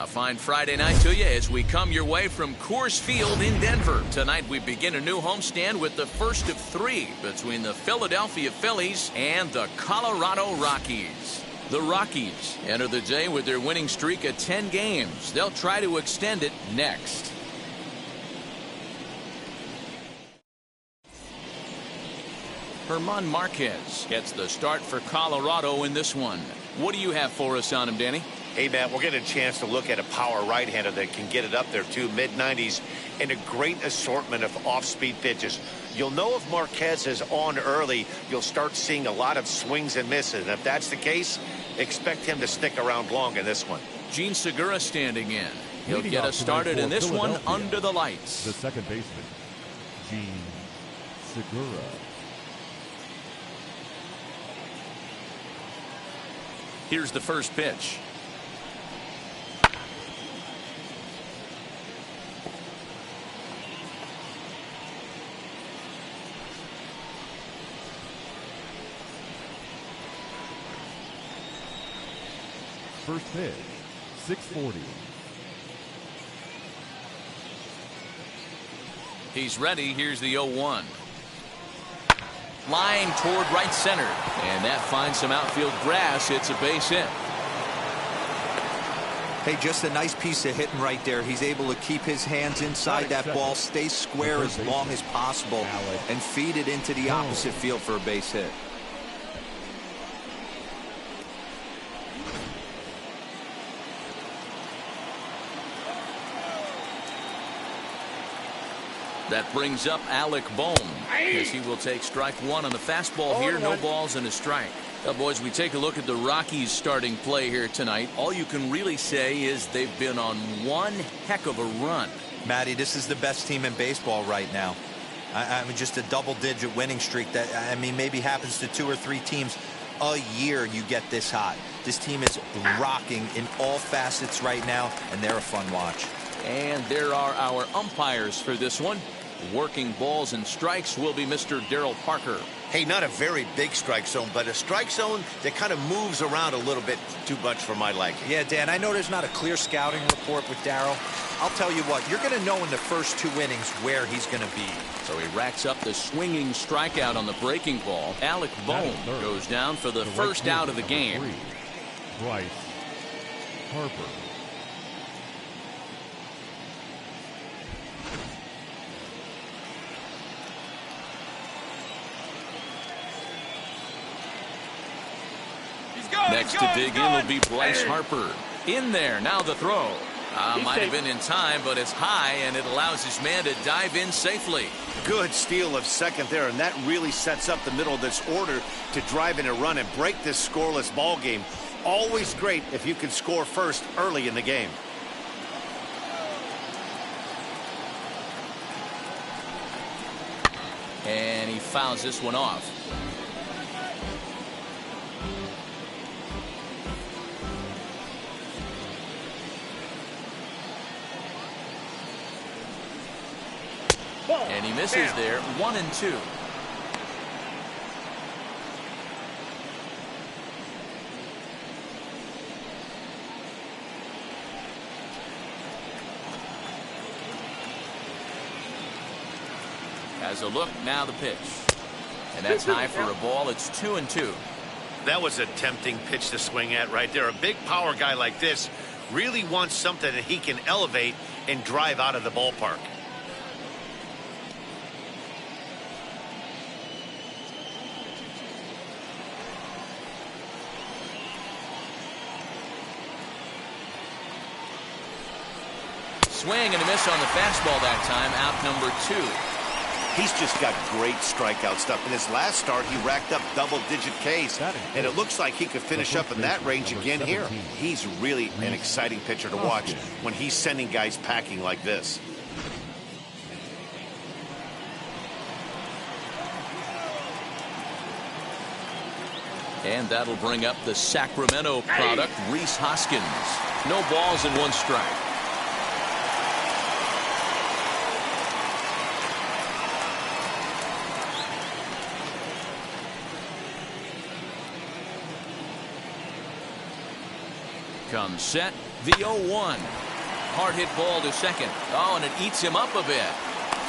A fine Friday night to you as we come your way from Coors Field in Denver. Tonight we begin a new homestand with the first of three between the Philadelphia Phillies and the Colorado Rockies. The Rockies enter the day with their winning streak of 10 games. They'll try to extend it next. German Marquez gets the start for Colorado in this one. What do you have for us on him, Danny? Hey, Matt, we'll get a chance to look at a power right-hander that can get it up there, too. Mid-90s and a great assortment of off-speed pitches. You'll know if Marquez is on early, you'll start seeing a lot of swings and misses. And if that's the case, expect him to stick around long in this one. Gene Segura standing in. He'll get us started in this one under the lights. The second baseman, Gene Segura. Here's the first pitch. First pitch, 640. He's ready. Here's the 0-1. Line toward right center. And that finds some outfield grass. It's a base hit. Hey, just a nice piece of hitting right there. He's able to keep his hands inside that ball, stay square as long as possible, and feed it into the opposite field for a base hit. That brings up Alec Bohm, as he will take strike one on the fastball here. No balls and a strike. Now, boys, we take a look at the Rockies starting play here tonight. All you can really say is they've been on one heck of a run. Matty, this is the best team in baseball right now. I mean, just a double-digit winning streak that, I mean, maybe happens to 2 or 3 teams a year you get this hot. This team is rocking in all facets right now, and they're a fun watch. And there are our umpires for this one. Working balls and strikes will be Mr. Darryl Parker. Hey, not a very big strike zone, but a strike zone that kind of moves around a little bit too much for my liking. Yeah, Dan, I know there's not a clear scouting report with Darryl. I'll tell you what, you're going to know in the first 2 innings where he's going to be. So he racks up the swinging strikeout on the breaking ball. Alec Bohm goes down for the first out of the game. Bryce Harper. Next to dig in will be Bryce Harper. In there, now the throw. Might have been in time, but it's high, and it allows his man to dive in safely. Good steal of second there, and that really sets up the middle of this order to drive in a run and break this scoreless ball game. Always great if you can score first early in the game. And he fouls this one off. And he misses there. 1-2. As a look, now the pitch. And that's high for a ball. It's 2-2. That was a tempting pitch to swing at right there. A big power guy like this really wants something that he can elevate and drive out of the ballpark. Swing and a miss on the fastball that time. Out number 2. He's just got great strikeout stuff. In his last start, he racked up double-digit Ks, and it looks like he could finish up in that range again here. He's really an exciting pitcher to watch when he's sending guys packing like this. And that'll bring up the Sacramento product, Rhys Hoskins. No balls and 1 strike. Comes set, the 0-1. Hard hit ball to second. Oh, and it eats him up a bit.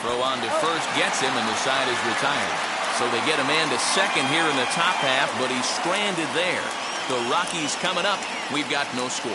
Throw on to first gets him, and the side is retired. So they get a man to second here in the top half, but he's stranded there. The Rockies coming up. We've got no score.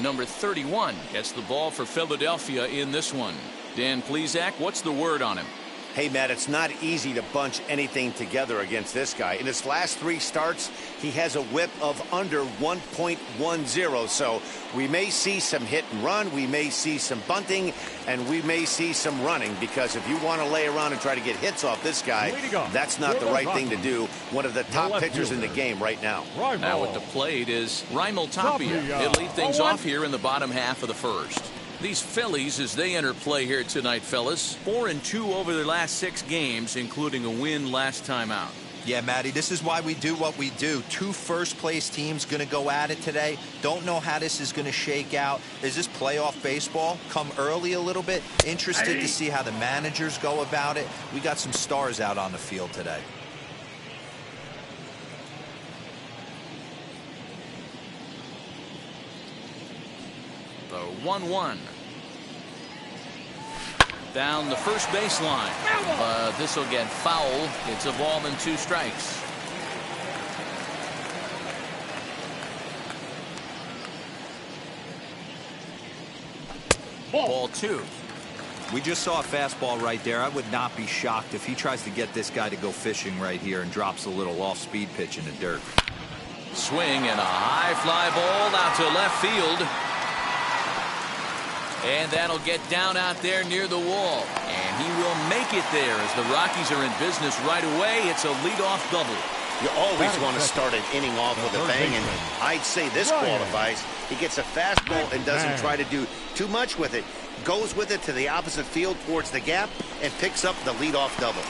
Number 31 gets the ball for Philadelphia in this one. Dan Plesac, what's the word on him? Hey, Matt, it's not easy to bunch anything together against this guy. In his last 3 starts, he has a whip of under 1.10. So we may see some hit and run, we may see some bunting, and we may see some running, because if you want to lay around and try to get hits off this guy, that's not the right thing to do. One of the top pitchers in the game right now. Now at the plate is Raimel Tapia. He'll lead things off here in the bottom half of the first. These Phillies, as they enter play here tonight, fellas, 4-2 over their last 6 games, including a win last time out. Yeah, Matty, this is why we do what we do. 2 first-place teams going to go at it today. Don't know how this is going to shake out. Is this playoff baseball? Come early a little bit. Interested to see how the managers go about it. We got some stars out on the field today. The 1-1. Down the first baseline. This will get foul. It's a ball and 2 strikes. Ball 2. We just saw a fastball right there. I would not be shocked if he tries to get this guy to go fishing right here and drops a little off-speed pitch in the dirt. Swing and a high fly ball out to left field. And that'll get down out there near the wall. And he will make it there as the Rockies are in business right away. It's a leadoff double. You always want to start an inning off with a bang, and I'd say this qualifies. He gets a fastball and doesn't try to do too much with it. Goes with it to the opposite field towards the gap and picks up the leadoff double.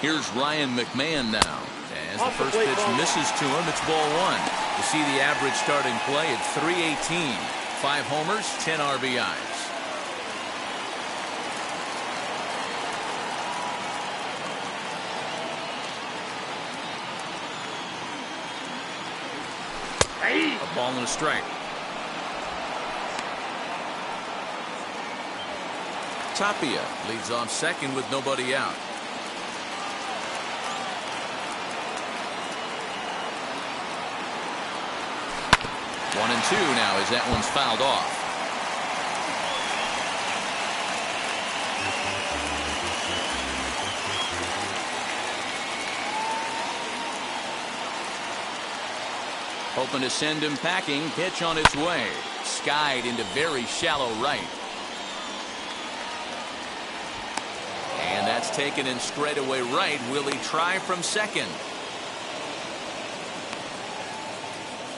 Here's Ryan McMahon now. As the first pitch misses to him, it's ball one. You see the average starting play at .318. 5 homers, 10 RBIs. A ball and a strike. Tapia leads off second with nobody out. 1-2 now as that one's fouled off. Hoping to send him packing. Pitch on its way. Skied into very shallow right. And that's taken in straightaway right. Will he try from second?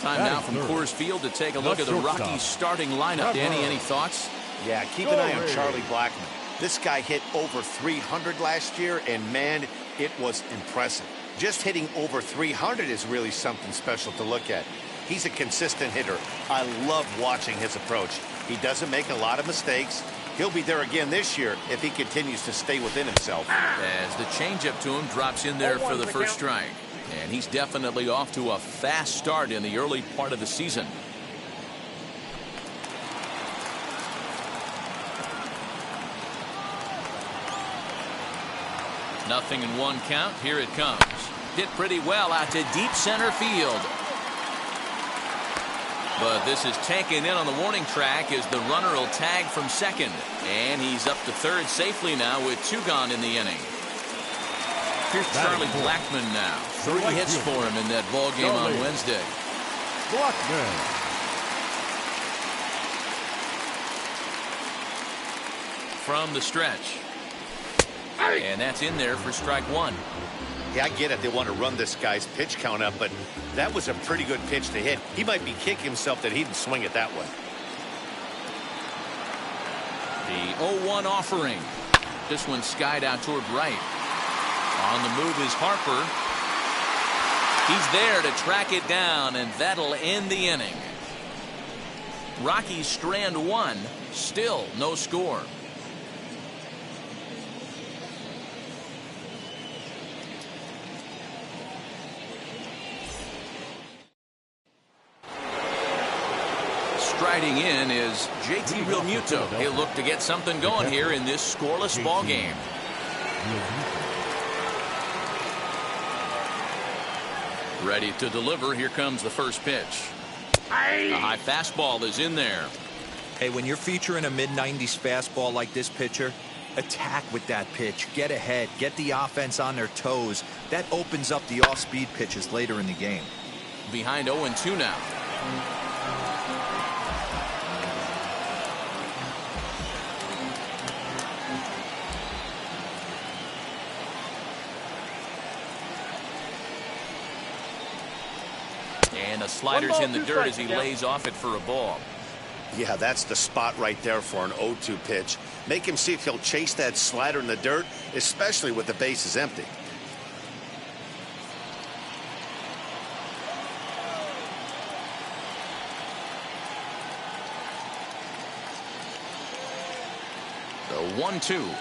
Time now from Coors Field to take a look at the Rockies starting lineup. Danny, any thoughts? Yeah, keep an eye on Charlie Blackmon. This guy hit over 300 last year, and man, it was impressive. Just hitting over 300 is really something special to look at. He's a consistent hitter. I love watching his approach. He doesn't make a lot of mistakes. He'll be there again this year if he continues to stay within himself. As the changeup to him drops in there for the first strike. And he's definitely off to a fast start in the early part of the season. Nothing in one count. Here it comes. Hit pretty well out to deep center field. But this is taken in on the warning track as the runner will tag from second. And he's up to third safely now with 2 gone in the inning. Here's Charlie Blackmon now. 3 hits for him in that ball game on Wednesday. Blackmon. From the stretch. And that's in there for strike 1. Yeah, I get it. They want to run this guy's pitch count up, but that was a pretty good pitch to hit. He might be kicking himself that he didn't swing it that way. The 0-1 offering. This one skied out toward right. On the move is Harper. He's there to track it down, and that'll end the inning. Rockies strand 1. Still no score. Striding in is JT Realmuto. He'll look to get something going here in this scoreless ball game. Ready to deliver. Here comes the first pitch. A high fastball is in there. Hey, when you're featuring a mid-90s fastball like this pitcher, attack with that pitch. Get ahead. Get the offense on their toes. That opens up the off-speed pitches later in the game. Behind 0-2 now. And the slider's in the dirt as he lays off it for a ball. Yeah, that's the spot right there for an 0-2 pitch. Make him see if he'll chase that slider in the dirt, especially with the bases empty. The 1-2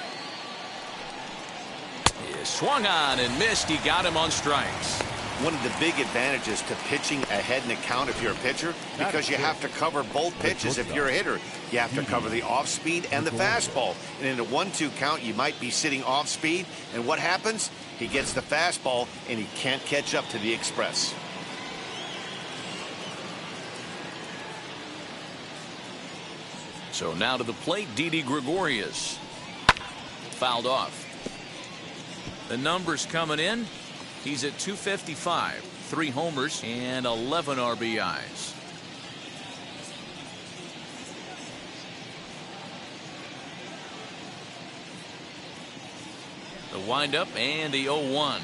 is swung on and missed. He got him on strikes. One of the big advantages to pitching ahead in the count if you're a pitcher, because you have to cover both pitches if you're a hitter. You have to cover the off speed and the fastball. And in a 1-2 count, you might be sitting off speed. And what happens? He gets the fastball and he can't catch up to the express. So now to the plate, Didi Gregorius. Fouled off. The numbers coming in. He's at 255, 3 homers and 11 RBIs. The windup and the 0-1.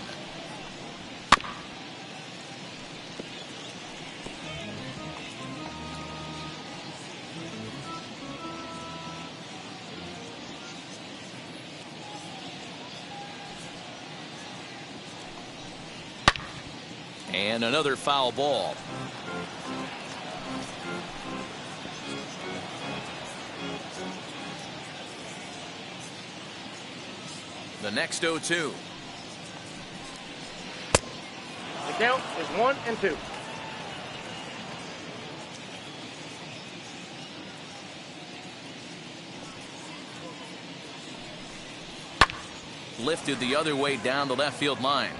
And another foul ball. The next 0-2. The count is 1-2. Lifted the other way down the left field line.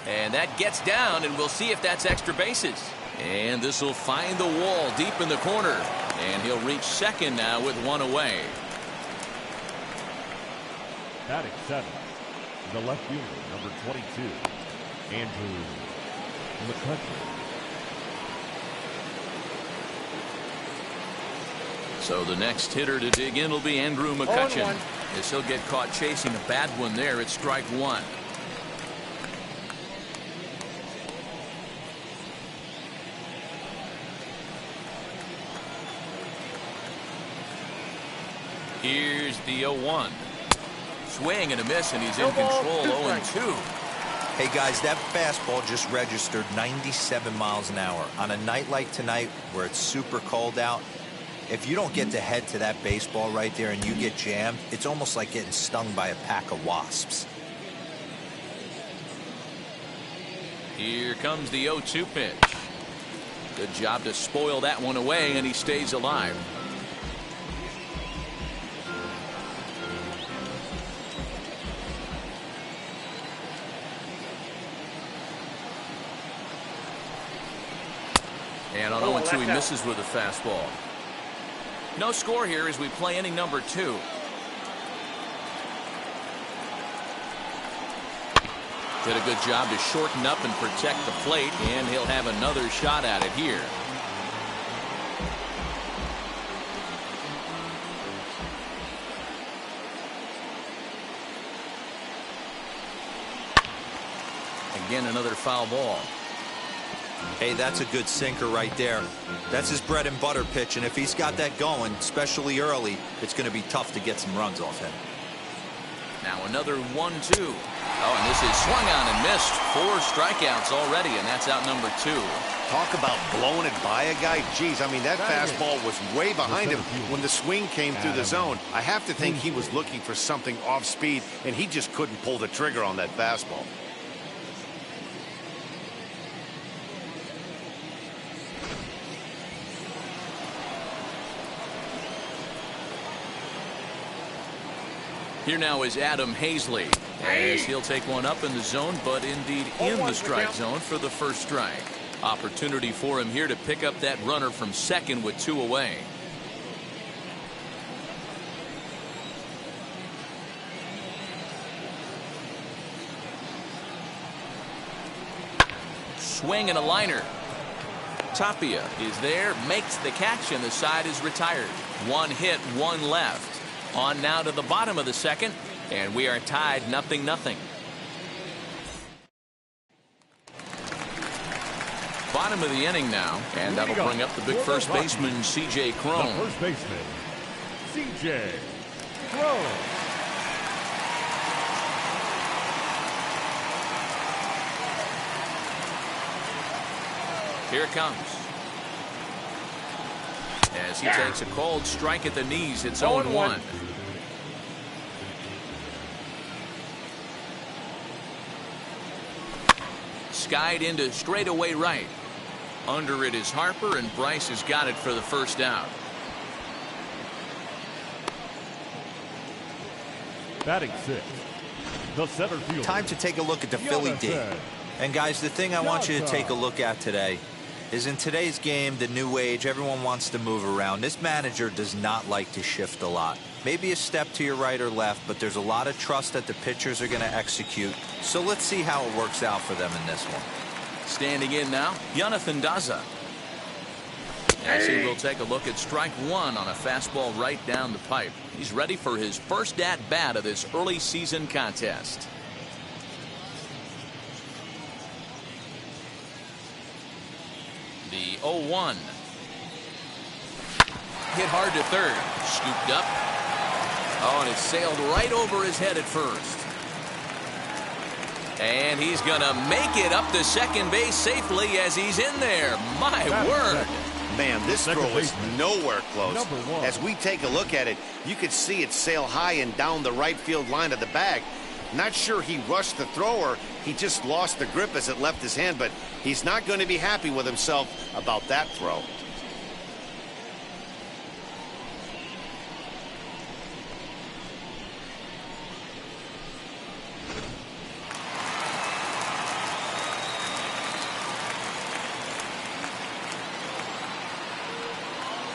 And that gets down, and we'll see if that's extra bases. And this will find the wall deep in the corner. And he'll reach second now with 1 away. Batting 7, the left fielder, number 22, Andrew McCutcheon. So the next hitter to dig in will be Andrew McCutcheon. 0-1. As he'll get caught chasing a bad one there at strike 1. Here's the 0-1. Swing and a miss, and he's in control. 0-2. Hey guys, that fastball just registered 97 miles an hour. On a night like tonight where it's super cold out, if you don't get to head to that baseball right there and you get jammed, it's almost like getting stung by a pack of wasps. Here comes the 0-2 pitch. Good job to spoil that one away, and he stays alive. And on 0-2, he misses with a fastball. No score here as we play inning number 2. Did a good job to shorten up and protect the plate, and he'll have another shot at it here. Again, another foul ball. Hey, that's a good sinker right there. That's his bread and butter pitch, and if he's got that going, especially early, it's going to be tough to get some runs off him. Now another 1-2. Oh, and this is swung on and missed. 4 strikeouts already, and that's out number 2. Talk about blowing it by a guy. Geez, I mean, that fastball was way behind him when the swing came through the zone. I have to think he was looking for something off speed, and he just couldn't pull the trigger on that fastball. Here now is Adam Hazley, as he'll take one up in the zone, but indeed in the strike zone for the first strike. Opportunity for him here to pick up that runner from second with 2 away. Swing and a liner. Tapia is there, makes the catch, and the side is retired. 1 hit, 1 left. On now to the bottom of the second, and we are tied 0-0. Bottom of the inning now, and that'll bring up the big first baseman, C.J. Cron. The first baseman, C.J. Cron. Here it comes. As he takes a cold strike at the knees, it's 0-1. Skied into straightaway right. Under it is Harper, and Bryce has got it for the first out. Batting 6, the center fielder. Time to take a look at the Philly D. And guys, the thing I want you to take a look at today is in today's game, the new age, everyone wants to move around. This manager does not like to shift a lot. Maybe a step to your right or left, but there's a lot of trust that the pitchers are going to execute. So let's see how it works out for them in this one. Standing in now, Jonathan Daza. As he will take a look at strike one on a fastball right down the pipe. He's ready for his first at-bat of this early season contest. The 0-1. Hit hard to third. Scooped up. Oh, and it sailed right over his head at first. And he's going to make it up to second base safely as he's in there. My word. Man, this throw is nowhere close. As we take a look at it, you could see it sail high and down the right field line of the bag. Not sure he rushed the thrower. He just lost the grip as it left his hand, but he's not going to be happy with himself about that throw.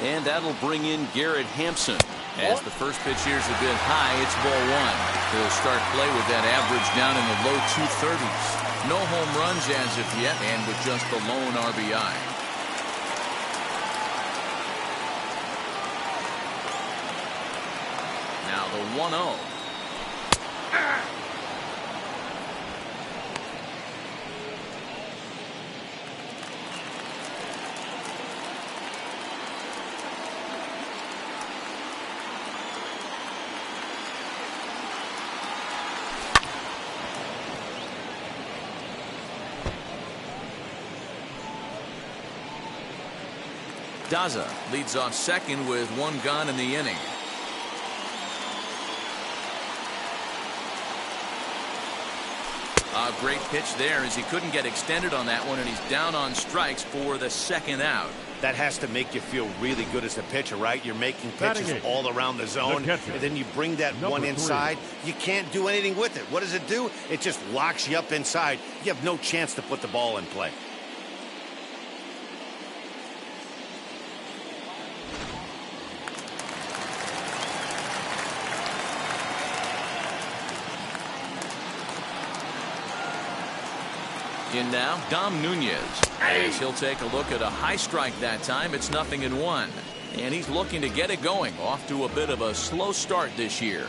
And that'll bring in Garrett Hampson. As the first pitch here's a bit high, it's ball one. He'll start play with that average down in the low 230s. No home runs as of yet, and with just the lone RBI. Now the 1-0. Daza leads off second with one gone in the inning. A great pitch there as he couldn't get extended on that one, and he's down on strikes for the second out. That has to make you feel really good as a pitcher, right? You're making pitches all around the zone, and then you bring that one inside. You can't do anything with it. What does it do? It just locks you up inside. You have no chance to put the ball in play. In now, Dom Nunez. As he'll take a look at a high strike that time. It's 0-1. And he's looking to get it going. Off to a bit of a slow start this year.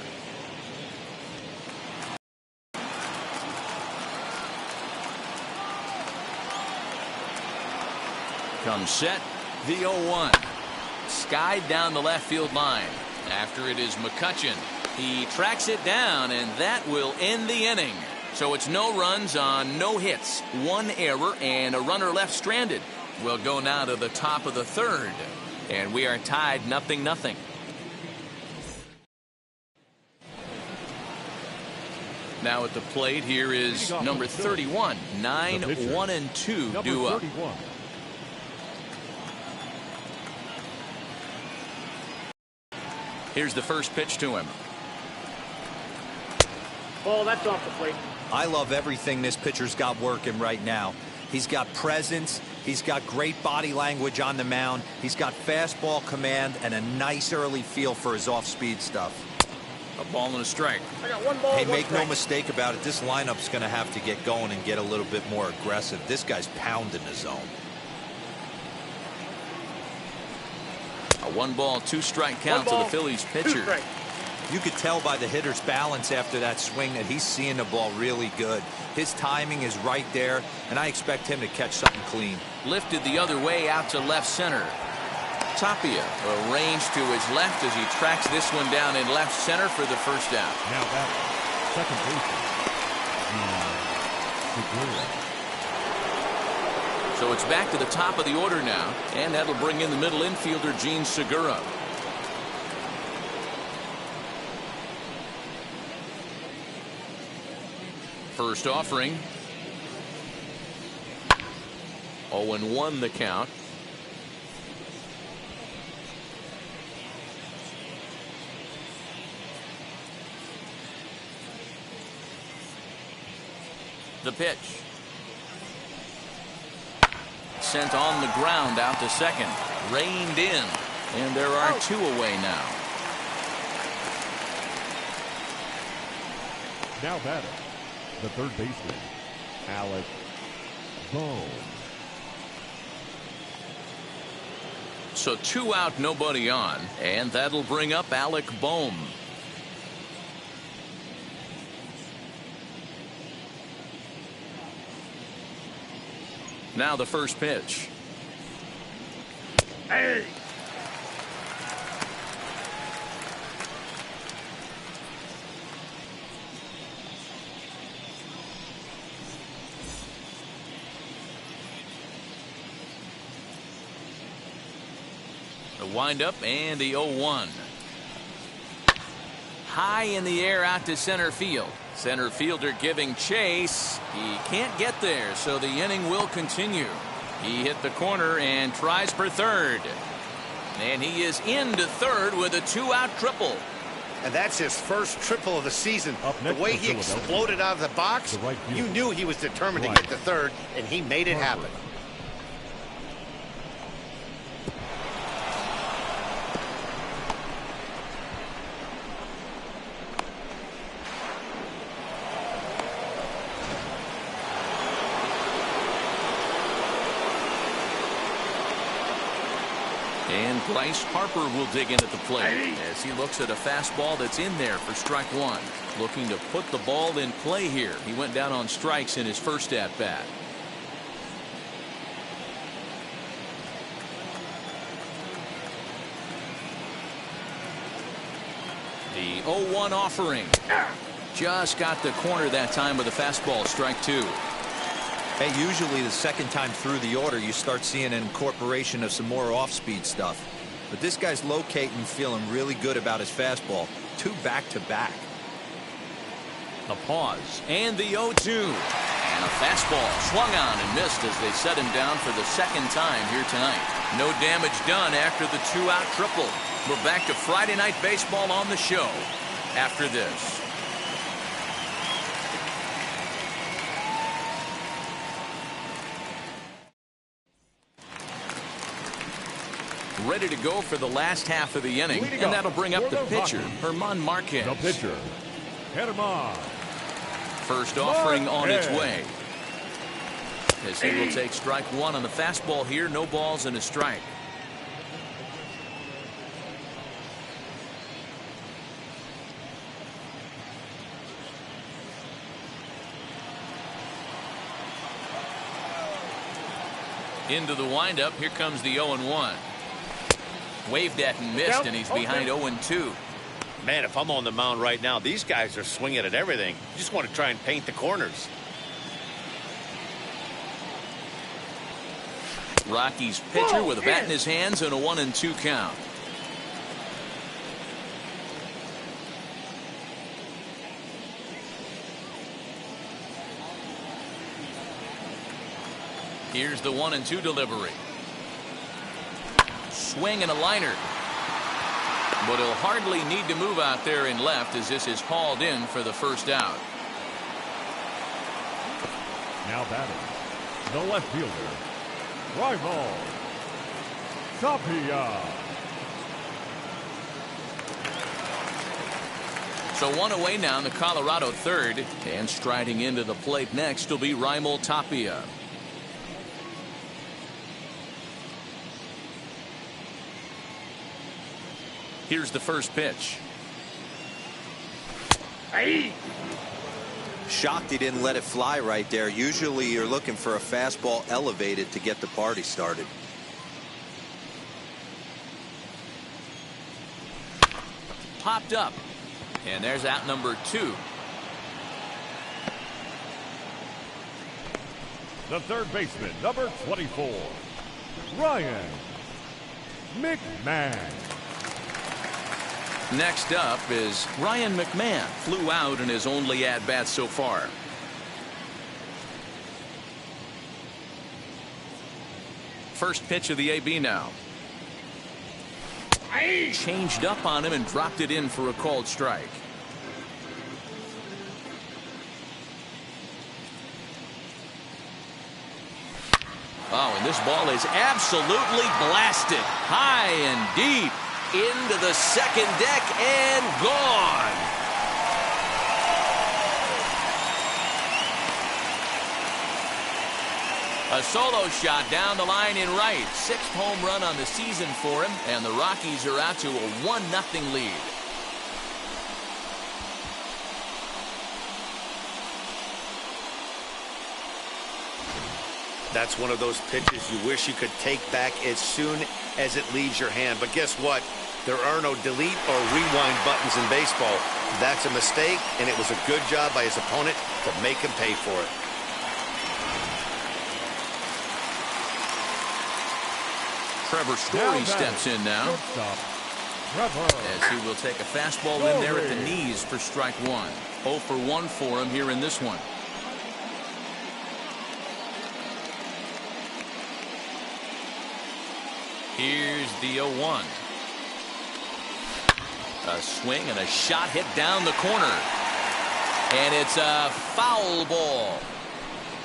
Comes set. The 0-1. Skied down the left field line. After it is McCutchen. He tracks it down, and that will end the inning. So it's no runs on no hits, one error, and a runner left stranded. We'll go now to the top of the third, and we are tied 0-0. Now at the plate here is number 31, 9-1-2 due up. Here's the first pitch to him. Ball, that's off the plate. I love everything this pitcher's got working right now. He's got presence. He's got great body language on the mound. He's got fastball command and a nice early feel for his off-speed stuff. A ball and a strike. I got one ball. Hey, one make strike. no mistake about it. This lineup's going to have to get going and get a little bit more aggressive. This guy's pounding the zone. A 1-ball, 2-strike count to the Phillies pitcher. You could tell by the hitter's balance after that swing that he's seeing the ball really good. His timing is right there, and I expect him to catch something clean. Lifted the other way out to left center. Tapia arranged to his left as he tracks this one down in left center for the first out. Now back, second baseman, So it's back to the top of the order now, and that'll bring in the middle infielder Gene Segura. First offering. 0-1 the count. The pitch. sent on the ground out to second. Reined in. And there are 2 away now. Now batting, the third baseman, Alec Bohm. So 2 out, nobody on. And that'll bring up Alec Bohm. Now the first pitch. Hey. The windup and the 0-1. High in the air out to center field. Center fielder giving chase. He can't get there, so the inning will continue. He hit the corner and tries for third. And he is into third with a 2-out triple. And that's his first triple of the season. The way he exploded out of the box, you knew he was determined to get to third, and he made it happen. And Bryce Harper will dig in at the plate as he looks at a fastball that's in there for strike 1. Looking to put the ball in play here. He went down on strikes in his first at bat. The 0-1 offering. Just got the corner that time with a fastball. Strike 2. Hey, usually the second time through the order you start seeing an incorporation of some more off-speed stuff. But this guy's locating, feeling really good about his fastball. 2 back-to-back. The pause and the 0-2. And a fastball swung on and missed as they set him down for the second time here tonight. No damage done after the 2-out triple. We're back to Friday Night Baseball on the show after this. Ready to go for the last half of the inning, and that'll bring up the pitcher, German Marquez. The pitcher, German. First offering on its way. As he will take strike 1 on the fastball here. No balls and a strike. Into the windup. Here comes the 0-1. Waved at and missed, and he's behind 0-2. Man, if I'm on the mound right now, these guys are swinging at everything. You just want to try and paint the corners. Rockies pitcher with a bat in his hands and a 1-2 count. Here's the 1-2 delivery. Swing and a liner. But he'll hardly need to move out there in left as this is hauled in for the first out. Now batting, the left fielder, Rival Tapia. So 1 away now in the Colorado third, and striding into the plate next will be Raimel Tapia. Here's the first pitch. Hey. Shocked he didn't let it fly right there. Usually you're looking for a fastball elevated to get the party started. Popped up. And there's out number 2. The third baseman, number 24, Ryan McMahon. Next up is Ryan McMahon. Flew out in his only at-bat so far. First pitch of the AB now. Changed up on him and dropped it in for a called strike. Oh, and this ball is absolutely blasted. High and deep into the second deck and gone. A solo shot down the line in right. 6th home run on the season for him, and the Rockies are out to a 1-0 lead. That's one of those pitches you wish you could take back as soon as it leaves your hand. But guess what? There are no delete or rewind buttons in baseball. That's a mistake, and it was a good job by his opponent to make him pay for it. Trevor Story steps in now, as he will take a fastball in there at the knees for strike one. 0 for 1 for him here in this one. Here's the 0-1. A swing and a shot hit down the corner. And it's a foul ball.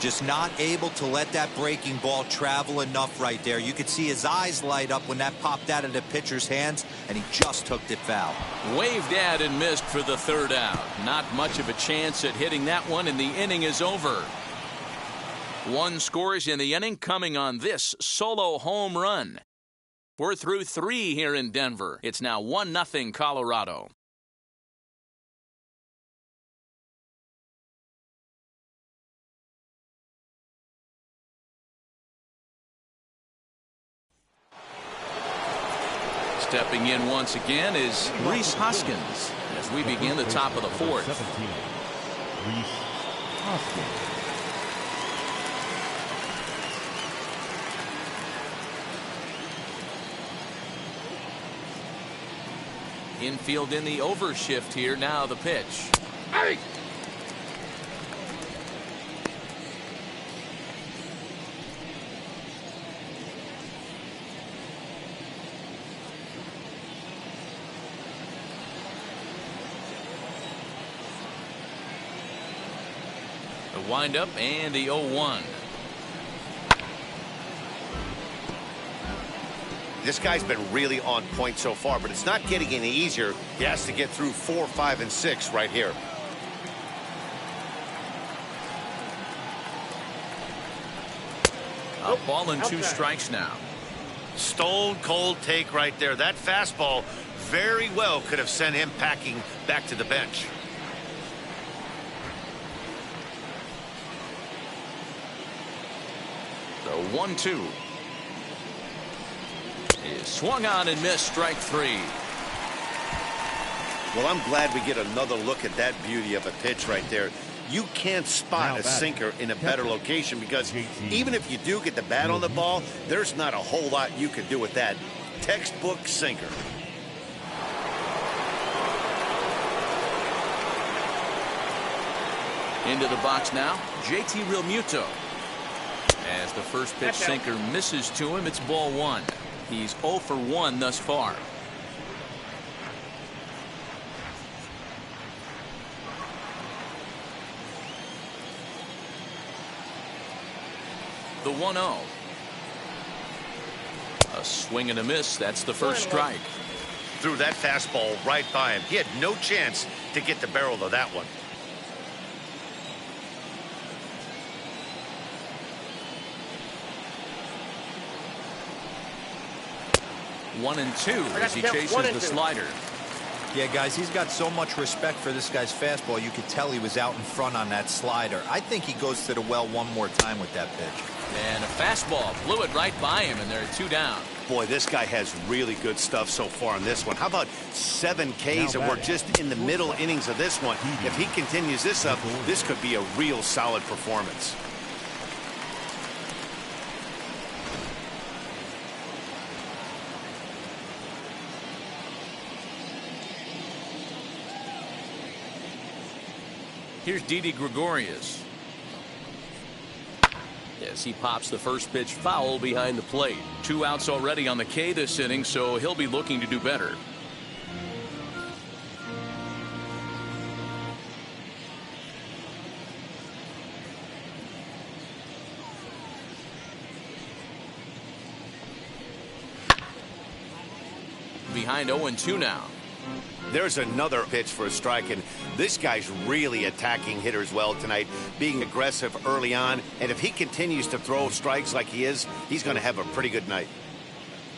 Just not able to let that breaking ball travel enough right there. You could see his eyes light up when that popped out of the pitcher's hands, and he just hooked it foul. Waved at and missed for the 3rd out. Not much of a chance at hitting that one, and the inning is over. 1 scores in the inning coming on this solo home run. We're through 3 here in Denver. It's now 1-0 Colorado. Stepping in once again is Rhys Hoskins as we begin the top of the 4th. 17, Rhys Hoskins. Infield in the overshift here. Now the pitch. Hey! The windup and the 0-1. This guy's been really on point so far, but it's not getting any easier. He has to get through 4, 5, and 6 right here. A ball and 2 strikes now. Stone cold take right there. That fastball very well could have sent him packing back to the bench. The 1-2 is swung on and missed. Strike 3. Well, I'm glad we get another look at that beauty of a pitch right there. You can't spot a sinker in a better location because even if you do get the bat on the ball, there's not a whole lot you can do with that. Textbook sinker. Into the box now, JT Realmuto. As the first pitch sinker misses to him, it's ball 1. He's 0 for 1 thus far. The 1-0. A swing and a miss. That's the first strike. Threw that fastball right by him. He had no chance to get the barrel of that one. One and 2 as he chases the slider. Yeah, guys, he's got so much respect for this guy's fastball. You could tell he was out in front on that slider. I think he goes to the well one more time with that pitch. And a fastball blew it right by him, and there are 2 down. Boy, this guy has really good stuff so far in this one. How about 7 Ks, and we're just in the middle innings of this one. If he continues this up, this could be a real solid performance. Here's Didi Gregorius. As he pops the first pitch foul behind the plate. 2 outs already on the K this inning, so he'll be looking to do better. behind 0-2 now. There's another pitch for a strike, and this guy's really attacking hitters well tonight, being aggressive early on. And if he continues to throw strikes like he is, he's going to have a pretty good night.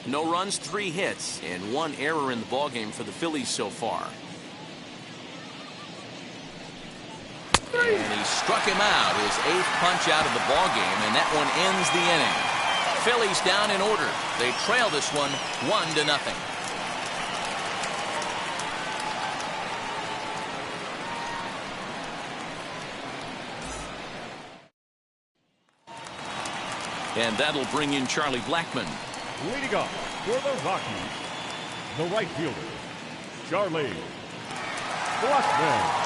No runs, 3 hits, and 1 error in the ballgame for the Phillies so far. And he struck him out, his 8th punch out of the ballgame, and that one ends the inning. Phillies down in order. They trail this one 1-0. And that'll bring in Charlie Blackmon. Leading off for the Rockies, the right fielder, Charlie Blackmon.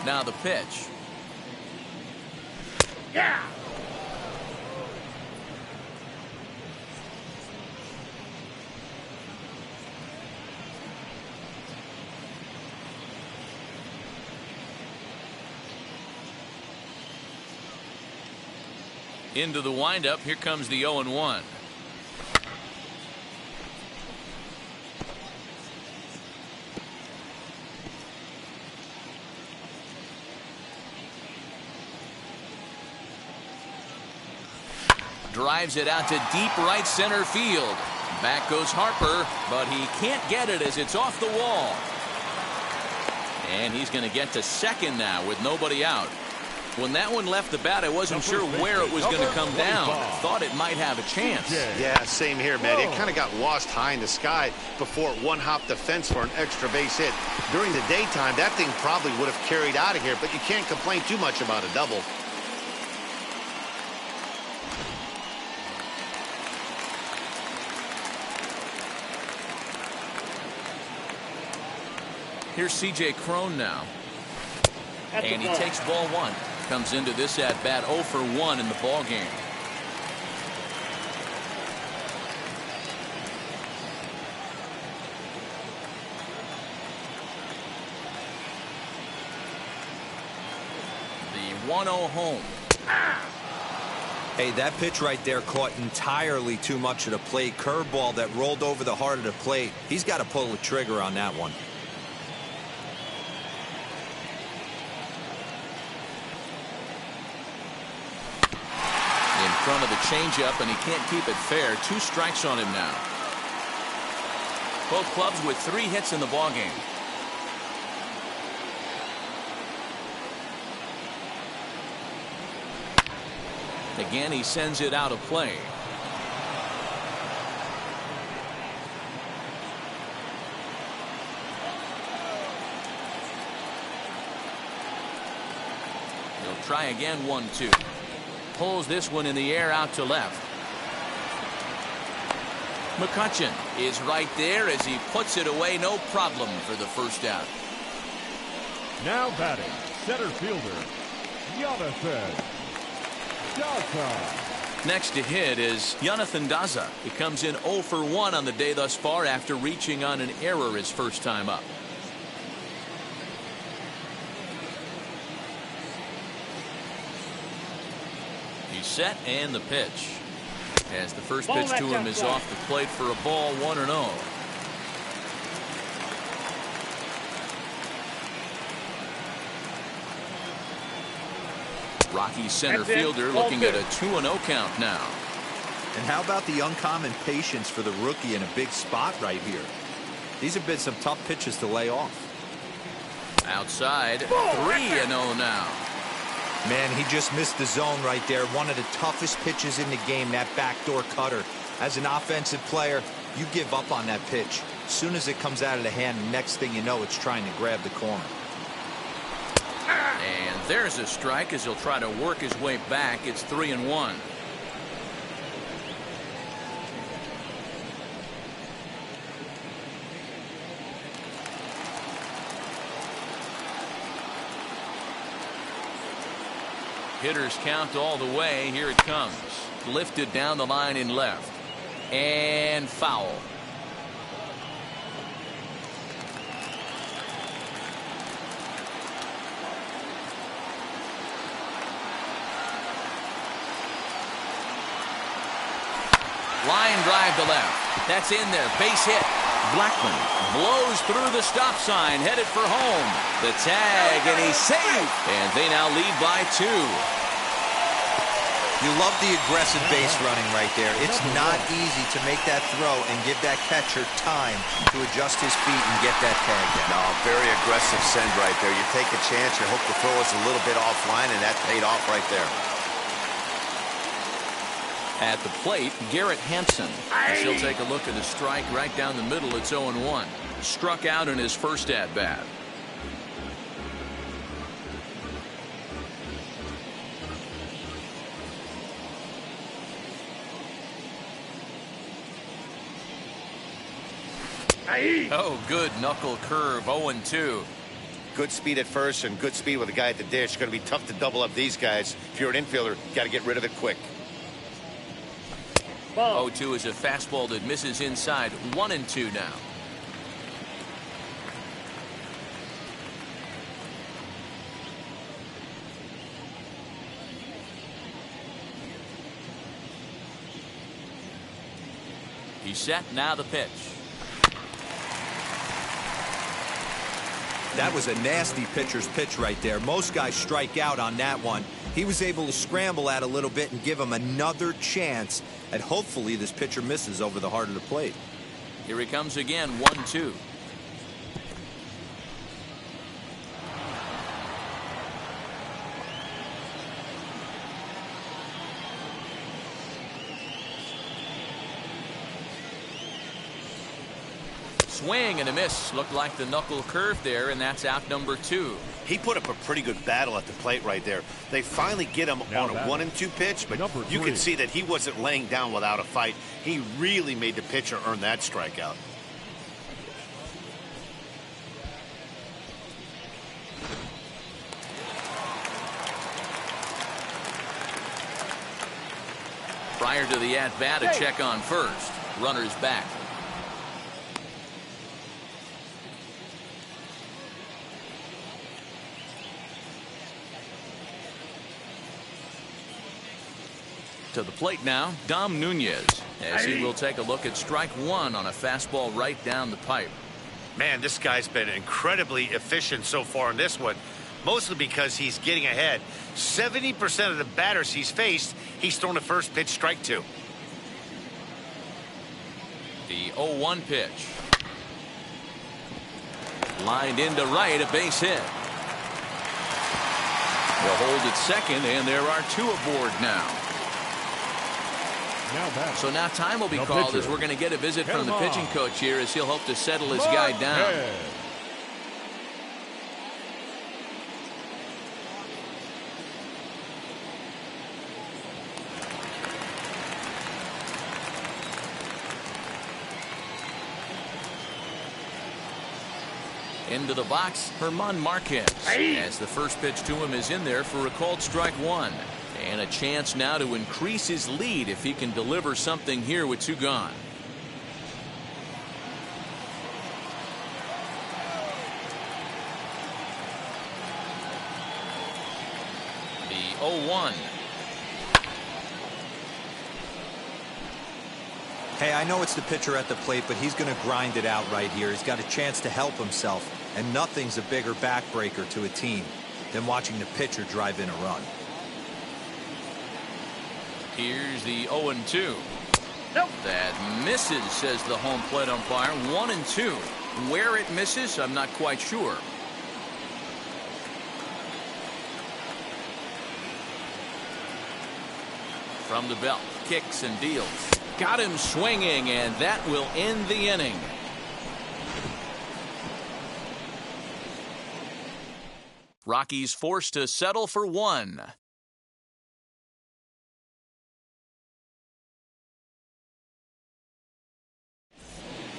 Now the pitch. Yeah. Into the windup. Here comes the 0-1. Drives it out to deep right center field. Back goes Harper, but he can't get it as it's off the wall. And he's going to get to second now with nobody out. When that one left the bat, I wasn't sure where it was going to come down. Thought it might have a chance. Yeah, same here, man. It kind of got lost high in the sky before it one-hopped the fence for an extra base hit. During the daytime, that thing probably would have carried out of here, but you can't complain too much about a double. Here's C.J. Cron now. And he takes ball 1. Comes into this at bat 0 for 1 in the ball game. The 1-0 home. Hey, that pitch right there caught entirely too much of the plate. Curveball that rolled over the heart of the plate. He's got to pull the trigger on that one. Front of the changeup, and he can't keep it fair. 2 strikes on him now. Both clubs with 3 hits in the ballgame. Again, he sends it out of play. He'll try again. 1-2. Pulls this one in the air out to left. McCutchen is right there as he puts it away. No problem for the first out. Now batting, center fielder, Jonathan Daza. Next to hit is Jonathan Daza. He comes in 0 for 1 on the day thus far after reaching on an error his first time up. He's set, and the pitch. As the first pitch to him is off the plate for a ball, 1-0. Rockies center fielder looking at a 2-0 count now. And how about the uncommon patience for the rookie in a big spot right here? These have been some tough pitches to lay off. Outside, 3-0 now. Man, he just missed the zone right there. One of the toughest pitches in the game, that backdoor cutter. As an offensive player, you give up on that pitch. As soon as it comes out of the hand, next thing you know, it's trying to grab the corner. And there's a strike as he'll try to work his way back. It's 3-1. Hitters count all the way. Here it comes. Lifted down the line in left. And foul. Line drive to left. That's in there. Base hit. Blackman blows through the stop sign, headed for home. The tag, and he's safe. And they now lead by 2. You love the aggressive base running right there. It's not easy to make that throw and give that catcher time to adjust his feet and get that tag down. No, very aggressive send right there. You take a chance, you hope the throw is a little bit offline, and that paid off right there. At the plate, Garrett Hansen. As he'll take a look at a strike right down the middle. It's 0-1. Struck out in his first at-bat. Oh, good knuckle curve. 0-2. Good speed at first and good speed with a guy at the dish. Going to be tough to double up these guys. If you're an infielder, got to get rid of it quick. 0-2 is a fastball that misses inside. 1-2 now. He's set. Now the pitch. That was a nasty pitcher's pitch right there. Most guys strike out on that one. He was able to scramble at a little bit and give him another chance. And hopefully this pitcher misses over the heart of the plate. Here he comes again. 1-2. Swing and a miss. Looked like the knuckle curve there, and that's out number 2. He put up a pretty good battle at the plate right there. They finally get him on a 1-2 pitch, but you can see that he wasn't laying down without a fight. He really made the pitcher earn that strikeout. Prior to the at-bat, a check on first. Runner's back. To the plate now, Dom Nunez, as he will take a look at strike 1 on a fastball right down the pipe. Man, this guy's been incredibly efficient so far in this one, mostly because he's getting ahead. 70% of the batters he's faced, he's thrown the first pitch strike to. The 0-1 pitch. Lined into right, a base hit. They'll hold at second, and there are 2 aboard now. So now time will be called as we're going to get a visit from the pitching coach here as he'll hope to settle his guy down. Into the box, Herman Marquez, as the first pitch to him is in there for a called strike 1. And a chance now to increase his lead if he can deliver something here with 2 gone. The 0-1. Hey, I know it's the pitcher at the plate, but he's going to grind it out right here. He's got a chance to help himself, and nothing's a bigger backbreaker to a team than watching the pitcher drive in a run. Here's the 0-2. Nope. That misses, says the home plate umpire. 1-2. Where it misses, I'm not quite sure. From the belt, kicks and deals. Got him swinging, and that will end the inning. Rockies forced to settle for 1.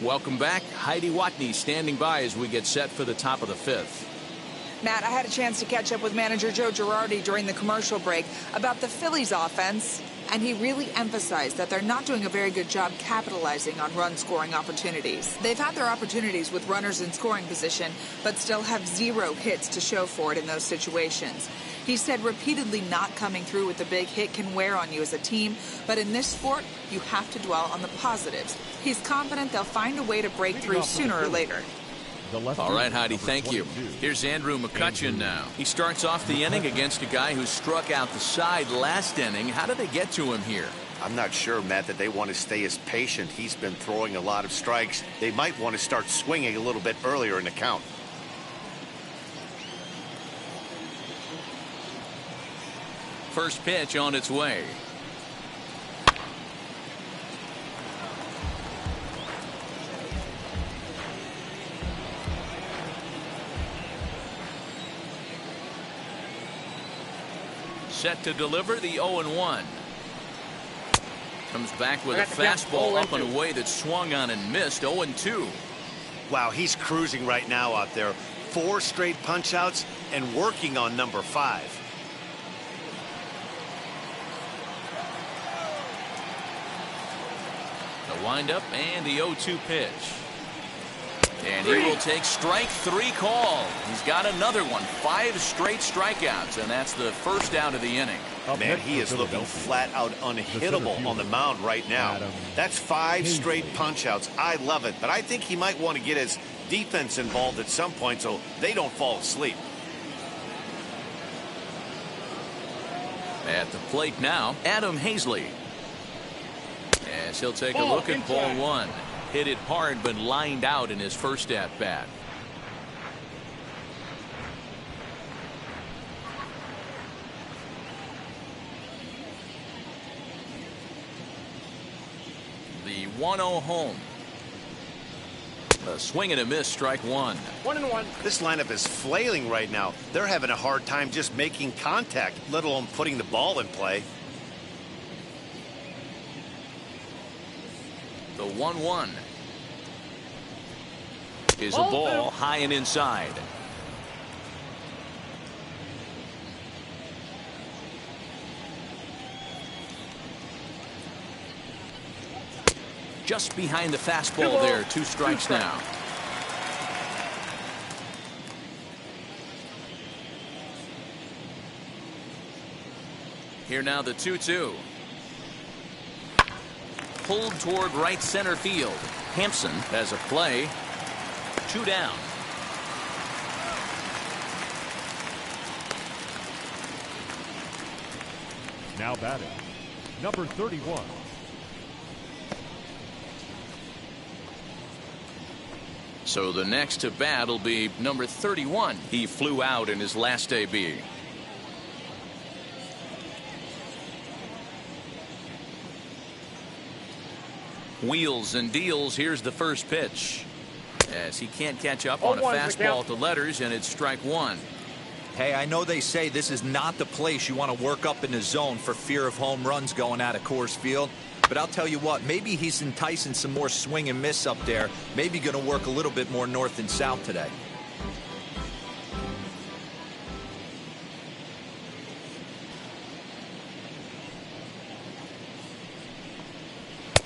Welcome back. Heidi Watney standing by as we get set for the top of the 5th. Matt, I had a chance to catch up with manager Joe Girardi during the commercial break about the Phillies offense and he really emphasized that they're not doing a very good job capitalizing on run-scoring opportunities. They've had their opportunities with runners in scoring position, but still have 0 hits to show for it in those situations. He said repeatedly not coming through with a big hit can wear on you as a team, but in this sport, you have to dwell on the positives. He's confident they'll find a way to break through sooner or later. All right, Heidi, thank you. Here's Andrew McCutcheon now. He starts off the inning against a guy who struck out the side last inning. How did they get to him here? I'm not sure, Matt, that they want to stay as patient. He's been throwing a lot of strikes. They might want to start swinging a little bit earlier in the count. First pitch on its way. Set to deliver the 0-1. Comes back with a fastball up and away that swung on and missed. 0-2. Wow, he's cruising right now out there. 4 straight punch outs and working on number 5. The windup and the 0-2 pitch. And he will take strike 3 call. He's got another one. 5 straight strikeouts, and that's the first out of the inning. Man, he is looking flat out unhittable on the mound right now. That's 5 straight punch outs. I love it, but I think he might want to get his defense involved at some point so they don't fall asleep. At the plate now, Adam Hazley. As he'll take a look at ball 1. Hit it hard, but lined out in his first at-bat. The 1-0 home. A swing and a miss, strike 1. 1-1. This lineup is flailing right now. They're having a hard time just making contact, let alone putting the ball in play. The 1-1 is a ball high and inside. Just behind the fastball there. 2 strikes now. Here now the 2-2. Pulled toward right center field. Hampson has a play. 2 down. Now batting, number 31. So the next to bat will be number 31. He flew out in his last AB. Wheels and deals. Here's the first pitch. As he can't catch up on a fastball to letters, and it's strike 1. Hey, I know they say this is not the place you want to work up in the zone for fear of home runs going out of Coors Field. But I'll tell you what, maybe he's enticing some more swing and miss up there. Maybe going to work a little bit more north and south today.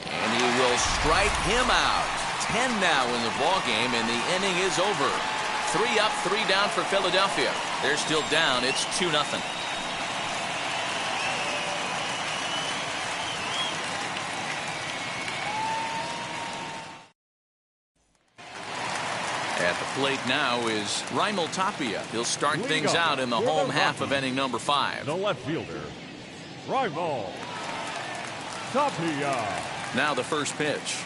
And he will strike him out. 10 now in the ball game, and the inning is over. 3 up, 3 down for Philadelphia. They're still down. It's 2-0. At the plate now is Raimel Tapia. He'll start things out in the home half of inning number 5. The left fielder, Raimel Tapia. Now the first pitch.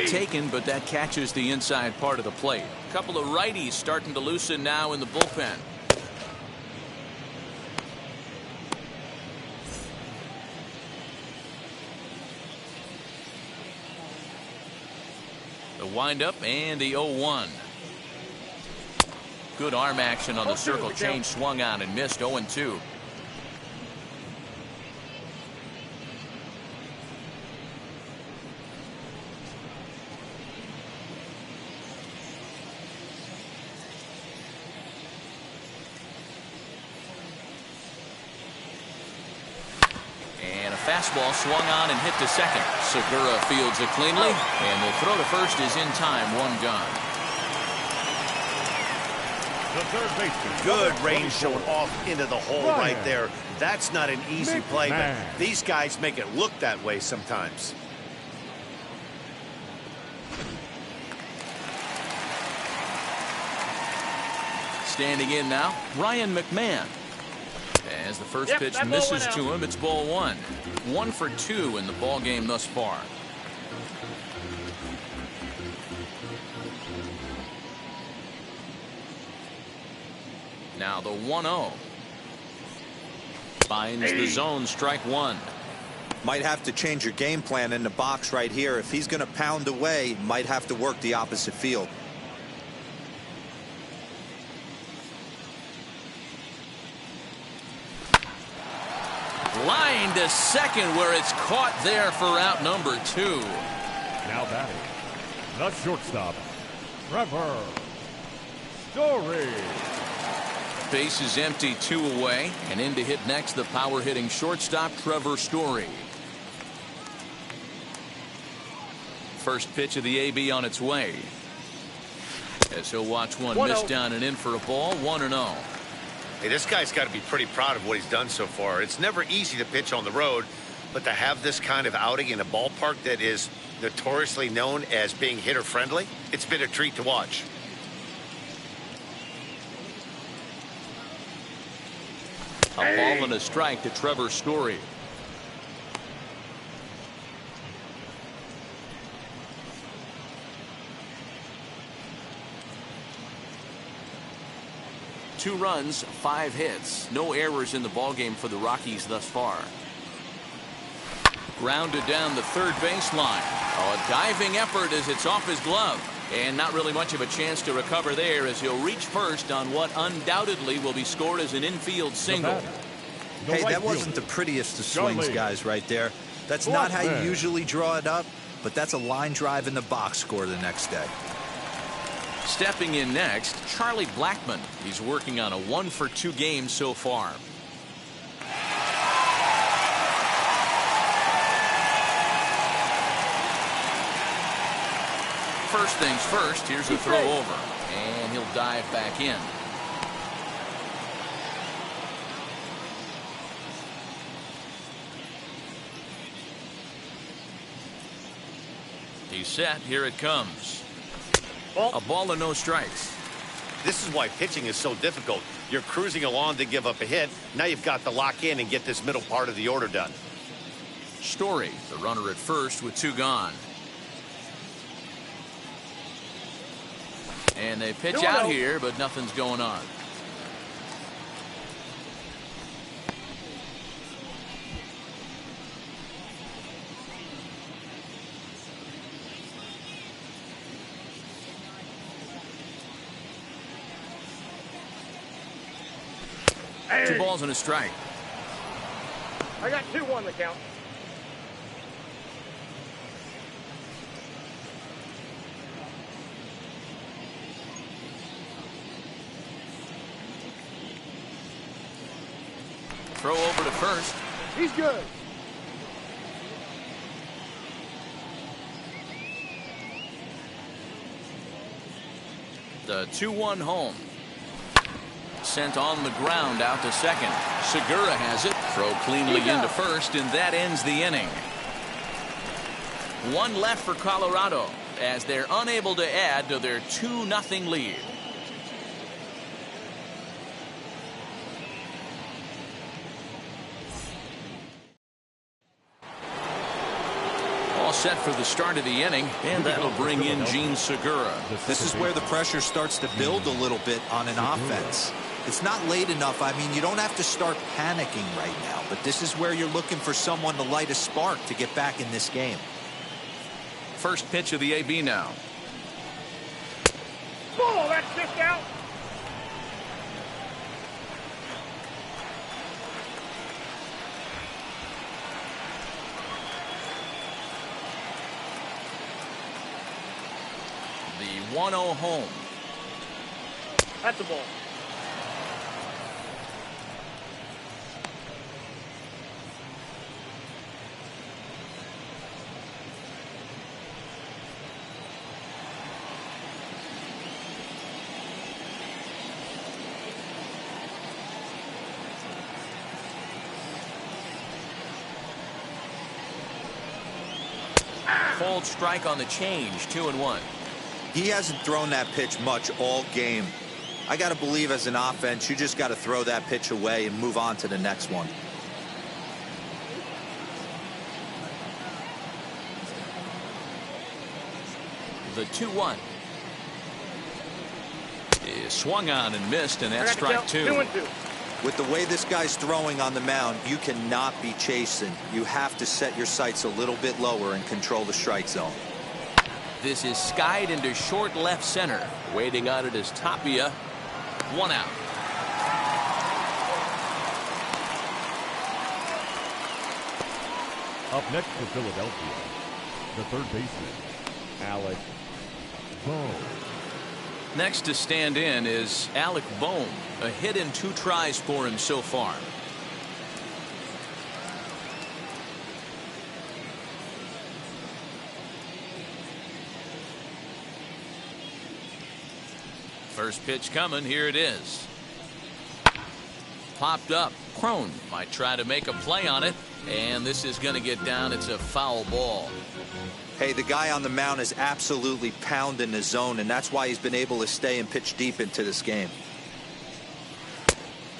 Taken, but that catches the inside part of the plate. A couple of righties starting to loosen now in the bullpen. The windup and the 0-1. Good arm action on the circle change, swung on and missed. 0-2. fastball swung on and hit to second. Segura fields it cleanly, and the throw to first is in time. One gone. The third baseman. Good range showing off into the hole right there. That's not an easy play, but these guys make it look that way sometimes. Standing in now, Ryan McMahon. As the first pitch misses to him, it's ball one. 1 for 2 in the ball game thus far. Now the 1-0. Finds the zone, strike one. Might have to change your game plan in the box right here. If he's going to pound away, might have to work the opposite field. Line to second, where it's caught there for out number 2. Now batting, the shortstop, Trevor Story. Base is empty, 2 away, and in to hit next the power hitting shortstop Trevor Story. First pitch of the AB on its way, as he'll watch one miss down and in for a ball. 1-0. Hey, this guy's got to be pretty proud of what he's done so far. It's never easy to pitch on the road, but to have this kind of outing in a ballpark that is notoriously known as being hitter friendly, it's been a treat to watch. A ball and a strike to Trevor Story. Two runs, 5 hits, no errors in the ballgame for the Rockies thus far. Grounded down the third baseline. Oh, a diving effort as it's off his glove. And not really much of a chance to recover there, as he'll reach first on what undoubtedly will be scored as an infield single. Hey, that wasn't the prettiest of swings, guys, right there. That's not how you usually draw it up, but that's a line drive in the box score the next day. Stepping in next, Charlie Blackmon. He's working on a 1 for 2 game so far. First things first, here's the throw over, and he'll dive back in. He's set. Here it comes. A ball and no strikes. This is why pitching is so difficult. You're cruising along to give up a hit. Now you've got to lock in and get this middle part of the order done. Story, the runner at first with 2 gone. And they pitch out here, but nothing's going on. Hey. 2 balls and a strike. I got 2 on the count. Throw over to first. He's good. The 2-1 home. Sent on the ground out to second. Segura has it. Throw cleanly into first, and that ends the inning. 1 left for Colorado as they're unable to add to their 2-0 lead. All set for the start of the inning, and that'll bring in Gene Segura. This is where the pressure starts to build a little bit on an offense. It's not late enough. I mean, you don't have to start panicking right now, but this is where you're looking for someone to light a spark to get back in this game. First pitch of the AB now. Oh, that's just out. The 1-0 home. That's a ball. called strike on the change. 2-1. He hasn't thrown that pitch much all game. I got to believe as an offense, you just got to throw that pitch away and move on to the next one. The 2-1 is swung on and missed, and that's strike 2. 2-2. With the way this guy's throwing on the mound, you cannot be chasing. You have to set your sights a little bit lower and control the strike zone. This is skied into short left center. Waiting on it is Tapia. 1 out. Up next for Philadelphia, the third baseman, Alec Bohm. Next to stand in is Alec Bohm. A hit in 2 tries for him so far. First pitch coming. Here it is. Popped up. Crone might try to make a play on it, and this is going to get down. It's a foul ball. Hey, the guy on the mound is absolutely pounding the zone, and that's why he's been able to stay and pitch deep into this game.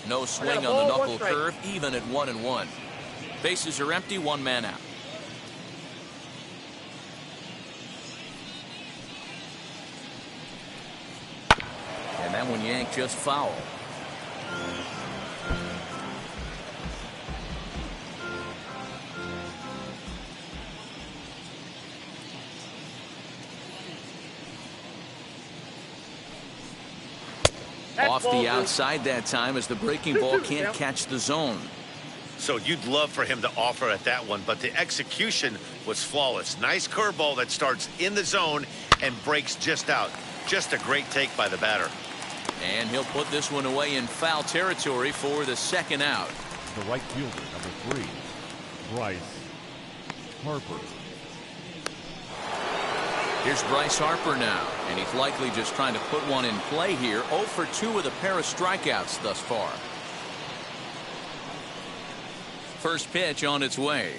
No swing on the knuckle curve, even at 1-1. Bases are empty, 1 man out. And that one yanked just foul. Off the outside that time as the breaking ball can't catch the zone. So you'd love for him to offer at that one, but the execution was flawless. Nice curveball that starts in the zone and breaks just out. Just a great take by the batter. And he'll put this one away in foul territory for the 2nd out. The right fielder, number 3, Bryce Harper. Here's Bryce Harper now, and he's likely just trying to put one in play here. 0 for 2 with a pair of strikeouts thus far. First pitch on its way.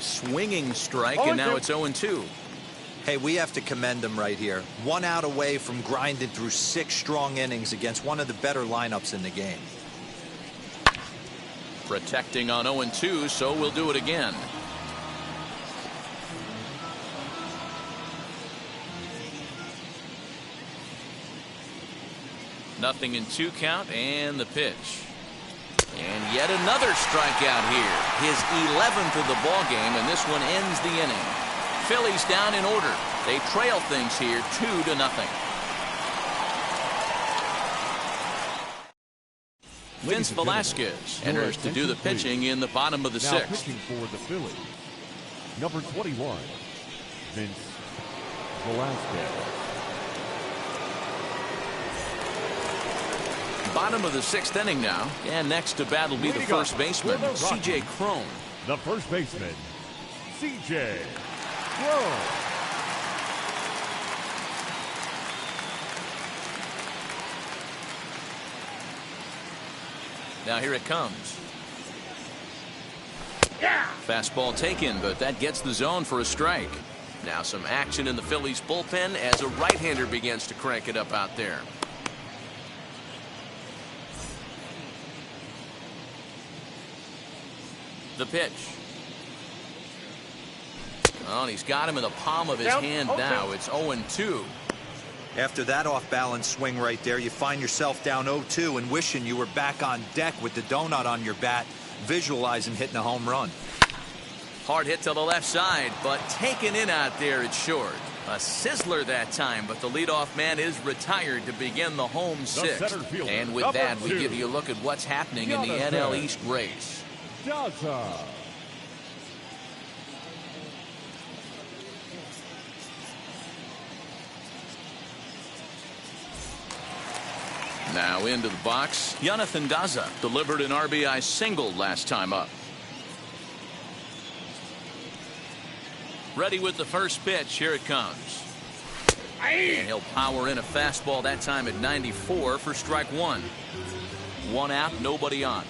Swinging strike, and now it's 0-2. Hey, we have to commend him right here. 1 out away from grinding through 6 strong innings against one of the better lineups in the game. Protecting on 0-2, so we'll do it again. Nothing in 2 count, and the pitch. And yet another strikeout here. His 11th of the ball game, and this one ends the inning. Phillies down in order. They trail things here 2-0. Vince Velasquez enters to do the pitching in the bottom of the 6th. Pitching for the Phillies, number 21, Vince Velasquez. Bottom of the 6th inning now, and next to bat will be the first baseman, C.J. Crone. The first baseman, C.J. Crone. Now here it comes. Fastball taken, but that gets the zone for a strike. Now some action in the Phillies bullpen as a right-hander begins to crank it up out there. The pitch. Oh, and he's got him in the palm of his hand now. It's 0-2. After that off-balance swing right there, you find yourself down 0-2 and wishing you were back on deck with the donut on your bat, visualizing hitting a home run. Hard hit to the left side, but taken in out there, it's short. A sizzler that time, but the leadoff man is retired to begin the home 6th. And with that, we give you a look at what's happening in the NL East race. Now into the box, Jonathan Daza delivered an RBI single last time up. Ready with the first pitch. Here it comes. And he'll power in a fastball that time at 94 for strike one. One out, nobody on.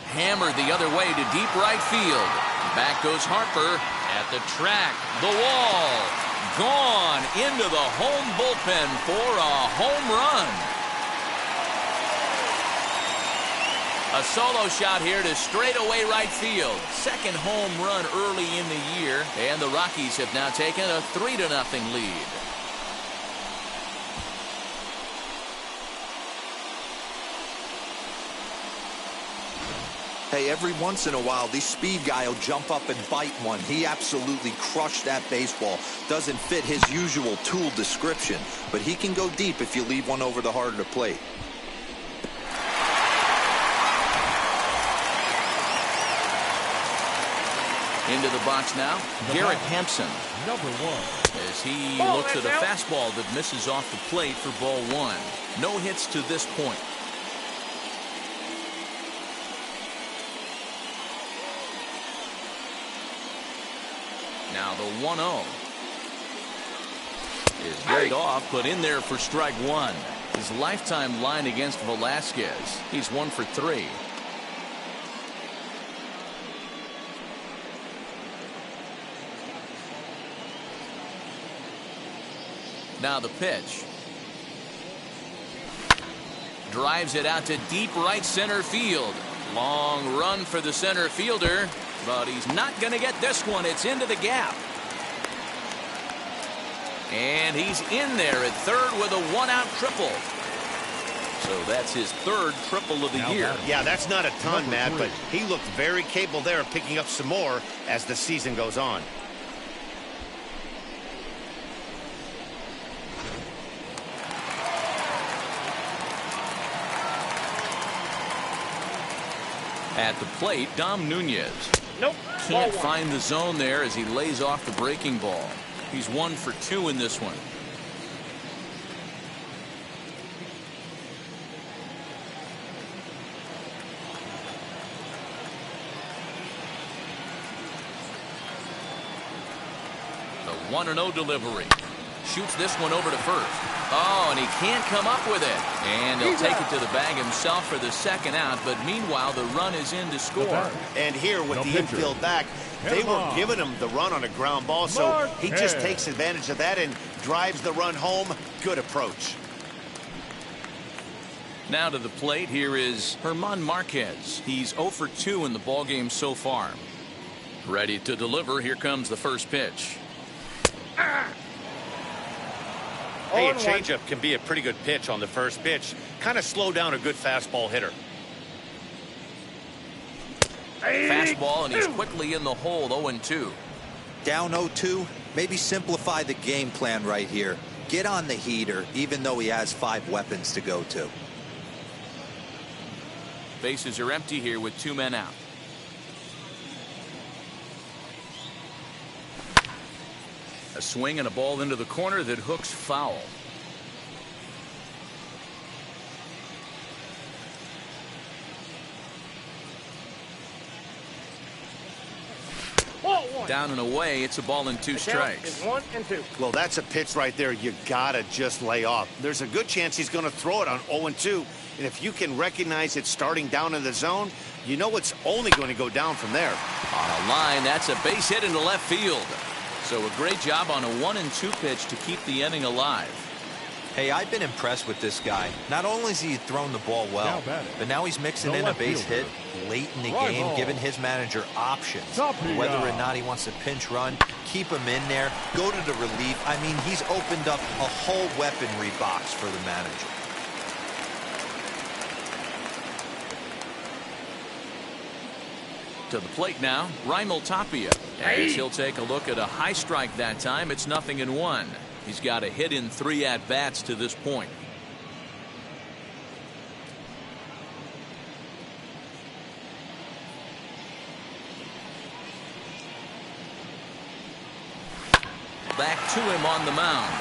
Hammered the other way to deep right field. Back goes Harper at the track. The wall. Gone into the home bullpen for a home run. A solo shot here to straightaway right field. Second home run early in the year, and the Rockies have now taken a 3-0 lead. Hey, every once in a while, this speed guy will jump up and bite one. He absolutely crushed that baseball. Doesn't fit his usual tool description, but he can go deep if you leave one over the heart of the plate. Into the box now, Garrett Hampson. Number 1. As he looks at a fastball that misses off the plate for ball one. No hits to this point. Now the 1-0 is laid off, put in there for strike one. His lifetime line against Velasquez. He's 1 for 3. Now the pitch. Drives it out to deep right center field. Long run for the center fielder, but he's not going to get this one. It's into the gap. And he's in there at third with a 1-out triple. So that's his third triple of the year. Yeah, that's not a ton, Matt, but he looked very capable there of picking up some more as the season goes on. At the plate, Dom Nunez. Nope. Can't find the zone there as he lays off the breaking ball. He's 1 for 2 in this one. The 1-0 delivery. Shoots this one over to first. Oh, and he can't come up with it. And he'll take it to the bag himself for the second out, but meanwhile the run is in to score. And here with the infield back, they were giving him the run on a ground ball, so he just takes advantage of that and drives the run home. Good approach. Now to the plate, here is German Marquez. He's 0 for 2 in the ballgame so far. Ready to deliver. Here comes the first pitch. Hey, a changeup can be a pretty good pitch on the first pitch. Kind of slow down a good fastball hitter. Fastball, and he's quickly in the hole. 0-2. Down 0-2, maybe simplify the game plan right here. Get on the heater, even though he has 5 weapons to go to. Bases are empty here with 2 men out. A swing and a ball into the corner that hooks foul. Down and away. It's a ball and 2 strikes. 1 and 2. Well, that's a pitch right there you gotta just lay off. There's a good chance he's going to throw it on 0-2, and if you can recognize it starting down in the zone, you know it's only going to go down from there. On a line, that's a base hit into left field. So a great job on a 1-2 pitch to keep the inning alive. Hey, I've been impressed with this guy. Not only has he thrown the ball well, but now he's mixing in a base hit late in the game, giving his manager options. Whether or not he wants to pinch run, keep him in there, go to the relief. I mean, he's opened up a whole weaponry box for the manager. To the plate now, Raimel Tapia. As he'll take a look at a high strike that time, it's 0-1. He's got a hit in 3 at-bats to this point. Back to him on the mound.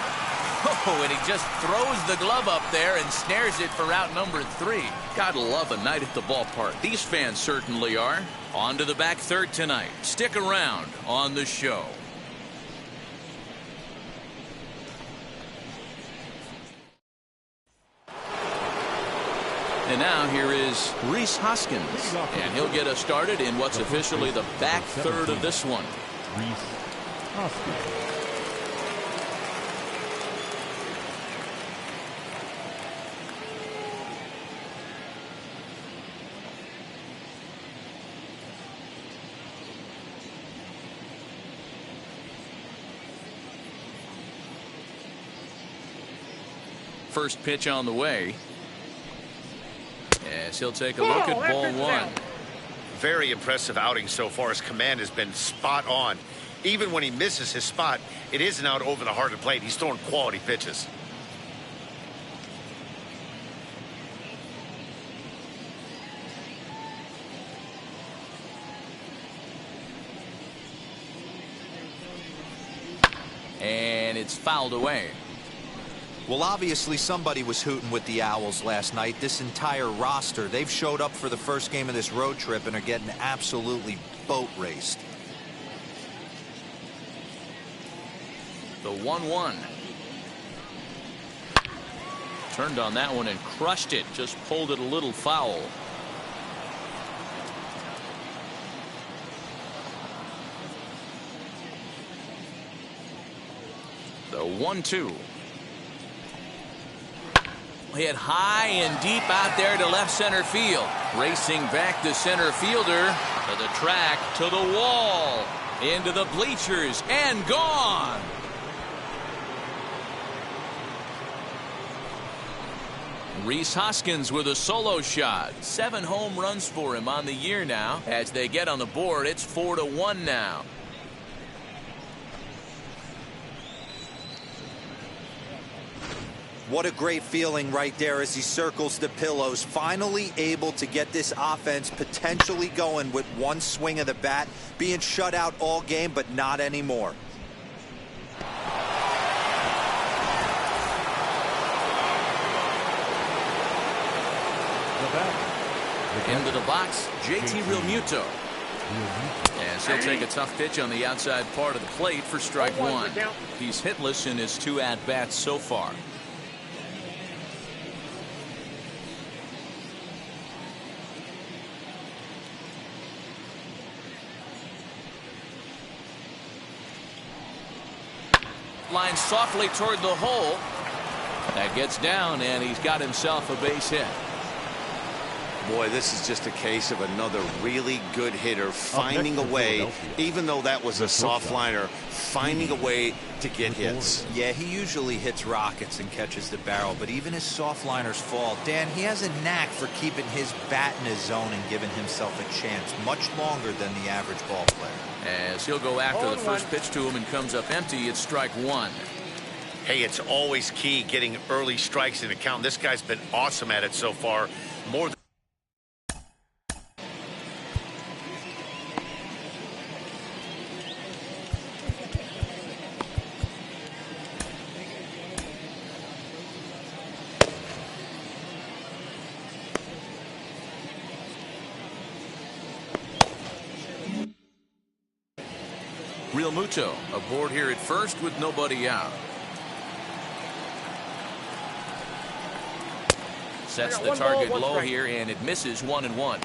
Oh, and he just throws the glove up there and snares it for out number 3. Gotta love a night at the ballpark. These fans certainly are. On to the back third tonight. Stick around on the show. And now here is Rhys Hoskins, and he'll get us started in what's officially the back third of this one. Rhys Hoskins. First pitch on the way. As he'll take a look at ball 1. Very impressive outing so far. His command has been spot on. Even when he misses his spot, it isn't out over the heart of the plate. He's throwing quality pitches. And it's fouled away. Well, obviously somebody was hooting with the Owls last night. This entire roster, they've showed up for the first game of this road trip and are getting absolutely boat raced. The 1-1. Turned on that one and crushed it. Just pulled it a little foul. The 1-2. Hit high and deep out there to left center field. Racing back the center fielder to the track, to the wall, into the bleachers, and gone. Rhys Hoskins with a solo shot. 7 home runs for him on the year now. As they get on the board, it's 4-1 now. What a great feeling right there as he circles the pillows. Finally able to get this offense potentially going with one swing of the bat. Being shut out all game, but not anymore. Into the box, JT Realmuto. As he'll take a tough pitch on the outside part of the plate for strike 1. He's hitless in his 2 at-bats so far. Line softly toward the hole. That gets down, and he's got himself a base hit. Boy, this is just a case of another really good hitter finding a way, even though that was a soft liner, finding a way to get hits. Yeah, he usually hits rockets and catches the barrel, but even his soft liners fall. Dan, he has a knack for keeping his bat in his zone and giving himself a chance much longer than the average ball player. As he'll go after the first pitch to him and comes up empty, it's strike 1. Hey, it's always key getting early strikes in a count. This guy's been awesome at it so far. More than Realmuto aboard here at first with nobody out. Sets the target low here, and it misses 1-1.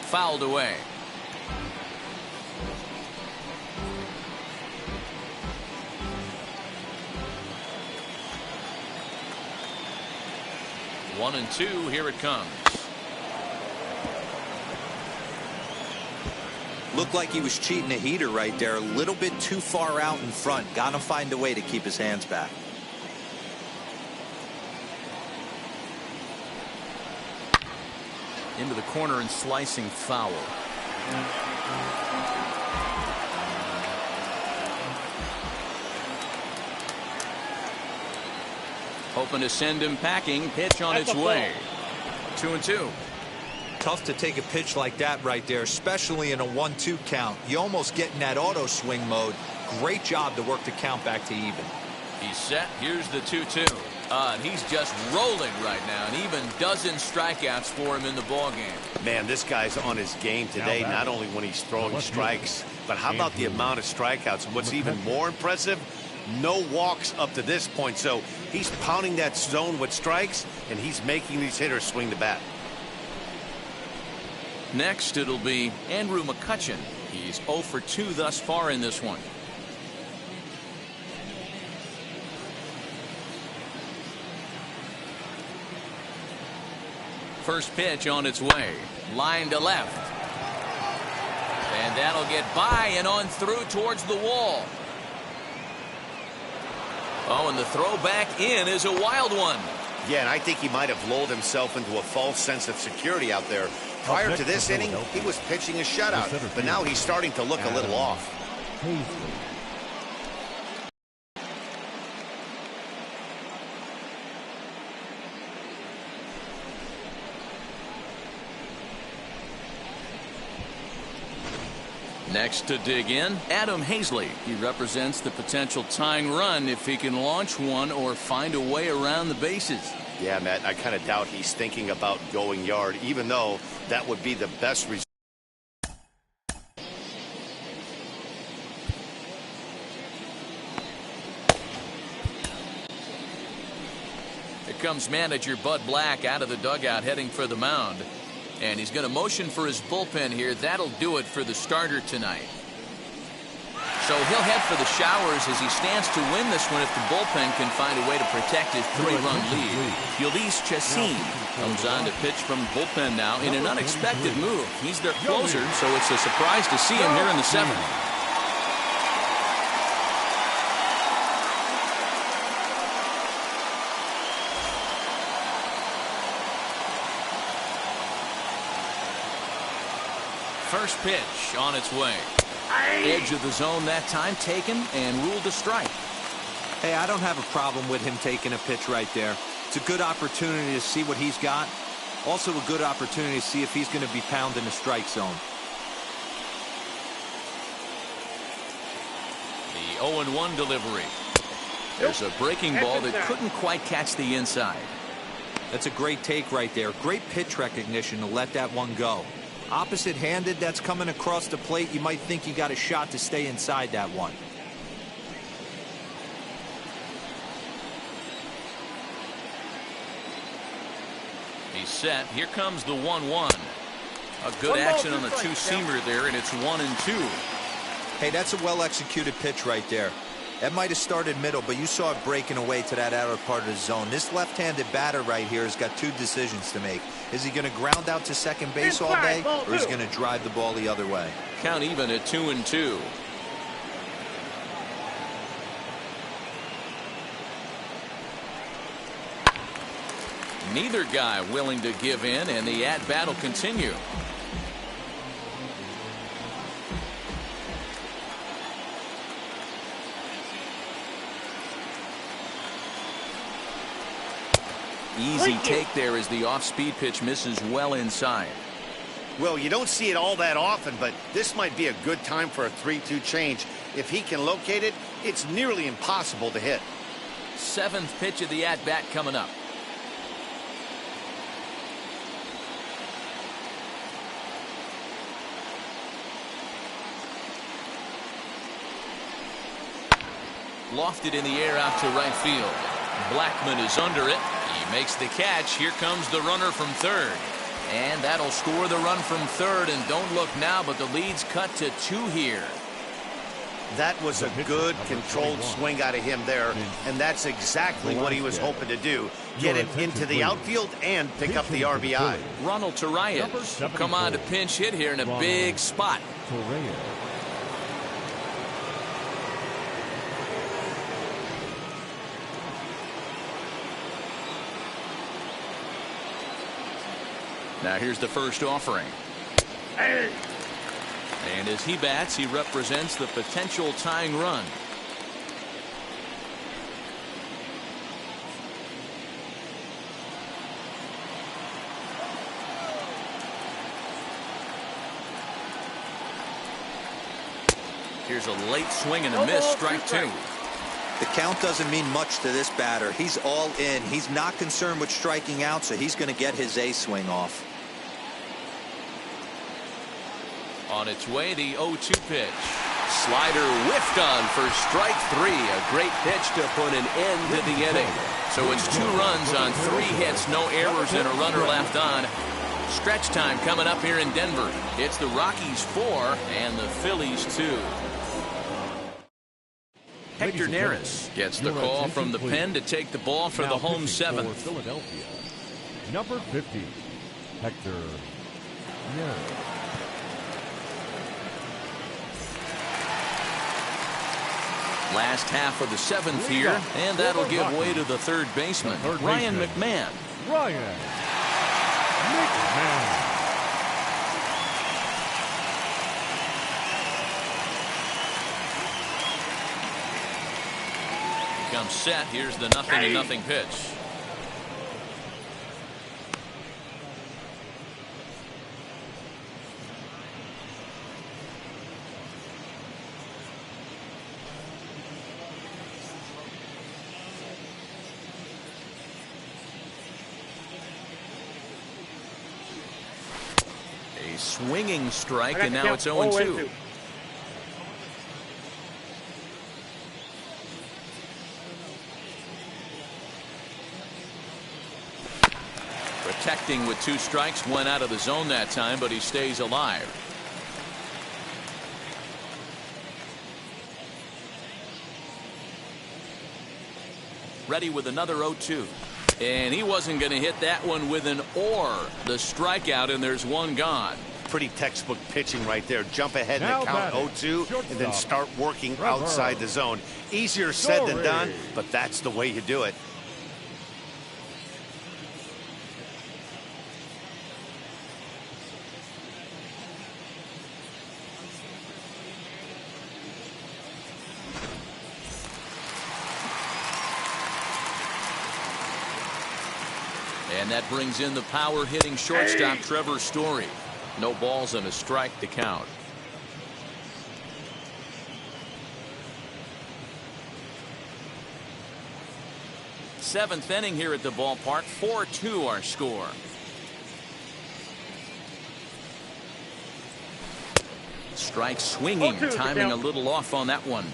Fouled away. One and two, here it comes. Looked like he was cheating a heater right there. A little bit too far out in front. Gotta find a way to keep his hands back. Into the corner and slicing foul. Hoping to send him packing. Pitch on its way. 2-2. Tough to take a pitch like that right there, especially in a 1-2 count. You almost get in that auto swing mode. Great job to work the count back to even. He's set. Here's the 2-2. And he's just rolling right now, and even dozen strikeouts for him in the ballgame. Man, this guy's on his game today, not only when he's throwing strikes, but how about the amount of strikeouts? And what's even more impressive, no walks up to this point. So he's pounding that zone with strikes, and he's making these hitters swing the bat. Next, it'll be Andrew McCutchen. He's 0 for 2 thus far in this one. First pitch on its way. Line to left. And that'll get by and on through towards the wall. Oh, and the throw back in is a wild one. Yeah, and I think he might have lulled himself into a false sense of security out there. Prior to this inning, he was pitching a shutout, but now he's starting to look a little off. Next to dig in, Adam Hazley. He represents the potential tying run if he can launch one or find a way around the bases. Yeah, Matt, I kind of doubt he's thinking about going yard, even though that would be the best result. Here comes manager Bud Black out of the dugout heading for the mound. And he's going to motion for his bullpen here. That'll do it for the starter tonight. So he'll head for the showers as he stands to win this one if the bullpen can find a way to protect his 3-run lead. Fieldis Chassin comes on to pitch from the bullpen now in an unexpected move. He's their closer, so it's a surprise to see him here in the 7th. First pitch on its way. Edge of the zone that time taken and ruled a strike. Hey, I don't have a problem with him taking a pitch right there. It's a good opportunity to see what he's got. Also a good opportunity to see if he's going to be pounding the strike zone. The 0-1 delivery. There's a breaking ball that couldn't quite catch the inside. That's a great take right there. Great pitch recognition to let that one go. Opposite-handed, that's coming across the plate. You might think you got a shot to stay inside that one. He's set. Here comes the 1-1. A good action on the two-seamer there, and it's 1-2. Hey, that's a well-executed pitch right there. That might have started middle, but you saw it breaking away to that outer part of the zone. This left-handed batter right here has got two decisions to make. Is he going to ground out to second base all day, or is he going to drive the ball the other way? Count even at 2-2. Neither guy willing to give in, and the at-bat will continue. Easy take there as the off-speed pitch misses well inside. Well, you don't see it all that often, but this might be a good time for a 3-2 change. If he can locate it, it's nearly impossible to hit. 7th pitch of the at-bat coming up. Lofted in the air out to right field. Blackman is under it. He makes the catch. Here comes the runner from third. And that'll score the run from third. And don't look now, but the lead's cut to 2 here. That was a good, controlled swing out of him there. And that's exactly what he was hoping to do. Get it into the outfield and pick up the RBI. Ronald Torreyes will come on to pinch hit here in a big spot. Now here's the first offering. And as he bats, he represents the potential tying run. Here's a late swing and a miss, strike two. The count doesn't mean much to this batter. He's all in. He's not concerned with striking out, so he's going to get his A swing off. On its way, the 0-2 pitch. Slider whiffed on for strike three. A great pitch to put an end to the inning. So it's 2 runs on 3 hits, no errors, and a runner left on. Stretch time coming up here in Denver. It's the Rockies 4 and the Phillies 2. Hector Neris gets the call from the pen to take the ball for the home 7th. Philadelphia, number 50, Hector Neris. Last half of the 7th here, and that'll give way to the third baseman, Ryan McMahon. Ryan McMahon. Comes set. Here's the 0-0 pitch. A swinging strike, and now it's 0-2. Protecting with 2 strikes, went out of the zone that time, but he stays alive. Ready with another 0-2. And he wasn't going to hit that one with an or. The strikeout, and there's 1 gone. Pretty textbook pitching right there. Jump ahead in the count 0-2 and then start working outside the zone. Easier said than done, but that's the way you do it. And that brings in the power hitting shortstop Trevor Story. No balls and a strike to count. Seventh inning here at the ballpark. 4-2 our score. Strike swinging, timing a little off on that one.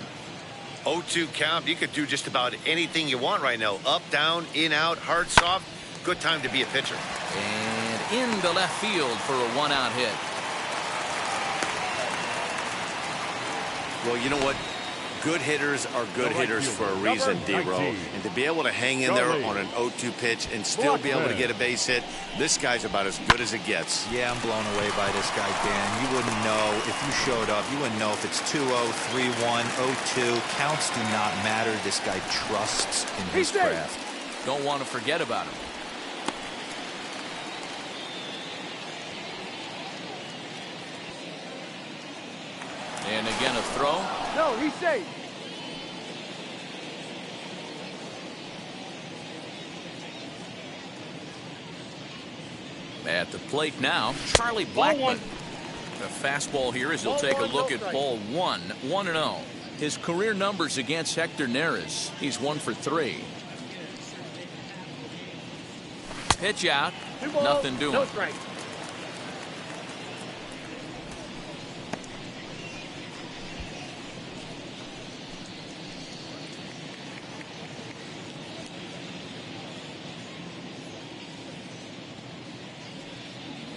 0-2 count. You could do just about anything you want right now. Up, down, in, out, hard, soft. Good time to be a pitcher. And into left field for a 1-out hit. Well, you know what? Good hitters are good hitters for a reason, D-Row. And to be able to hang in there on an 0-2 pitch and still be able to get a base hit, this guy's about as good as it gets. Yeah, I'm blown away by this guy, Dan. You wouldn't know if you showed up. You wouldn't know if it's 2-0, 3-1, 0-2. Counts do not matter. This guy trusts in his craft. Don't want to forget about him. And again a throw. No, he's safe. At the plate now, Charlie Blackmon. The fastball here as he'll take a look at ball 1. 1-0. His career numbers against Hector Neris. He's 1 for 3. Pitch out. Nothing doing. No strike.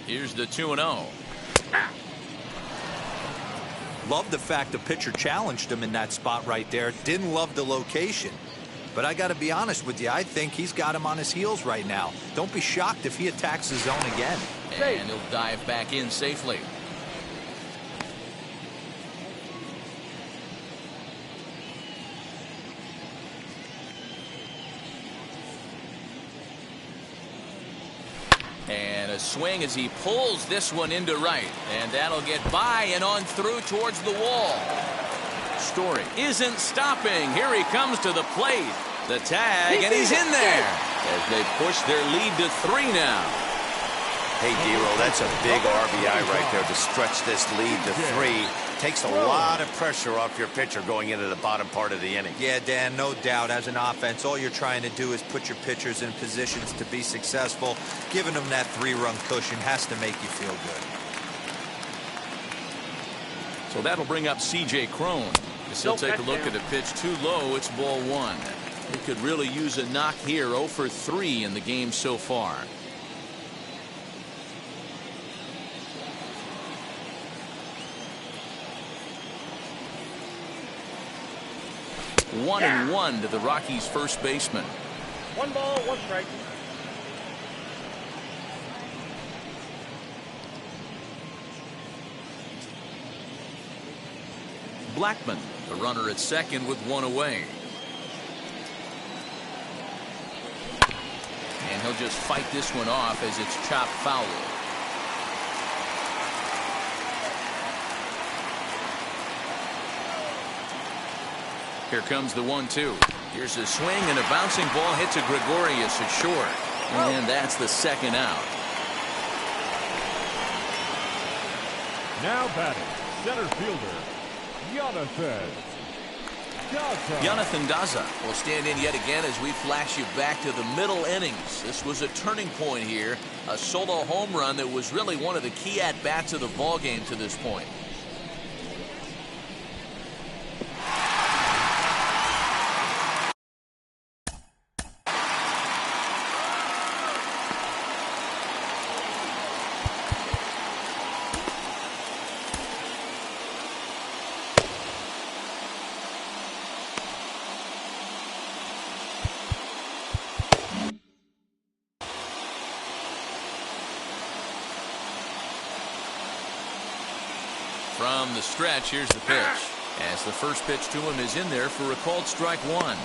Here's the 2-0. Love the fact the pitcher challenged him in that spot right there. Didn't love the location. But I got to be honest with you, I think he's got him on his heels right now. Don't be shocked if he attacks the zone again. And he'll dive back in safely. And a swing as he pulls this one into right. And that'll get by and on through towards the wall. Story isn't stopping. Here he comes to the plate. The tag, and he's in there as they push their lead to 3 now. Hey, D-Roll, that's a big RBI right there to stretch this lead to 3. Takes a lot of pressure off your pitcher going into the bottom part of the inning. Yeah, Dan, no doubt. As an offense, all you're trying to do is put your pitchers in positions to be successful. Giving them that 3-run cushion has to make you feel good. So that'll bring up C.J. Cron. As he'll take a look at a pitch too low. It's ball 1. He could really use a knock here. 0 for 3 in the game so far. 1-1 to the Rockies' first baseman. 1 ball, 1 strike. Blackman, the runner at second with 1 away. And he'll just fight this one off as it's chopped foul. Here comes the 1-2. Here's a swing and a bouncing ball hits a Gregorius at short. And that's the second out. Now batting, center fielder, Jonathan Daza will stand in yet again as we flash you back to the middle innings. This was a turning point here. A solo home run that was really one of the key at-bats of the ballgame to this point. From the stretch, here's the pitch. As the first pitch to him is in there for a called strike 1.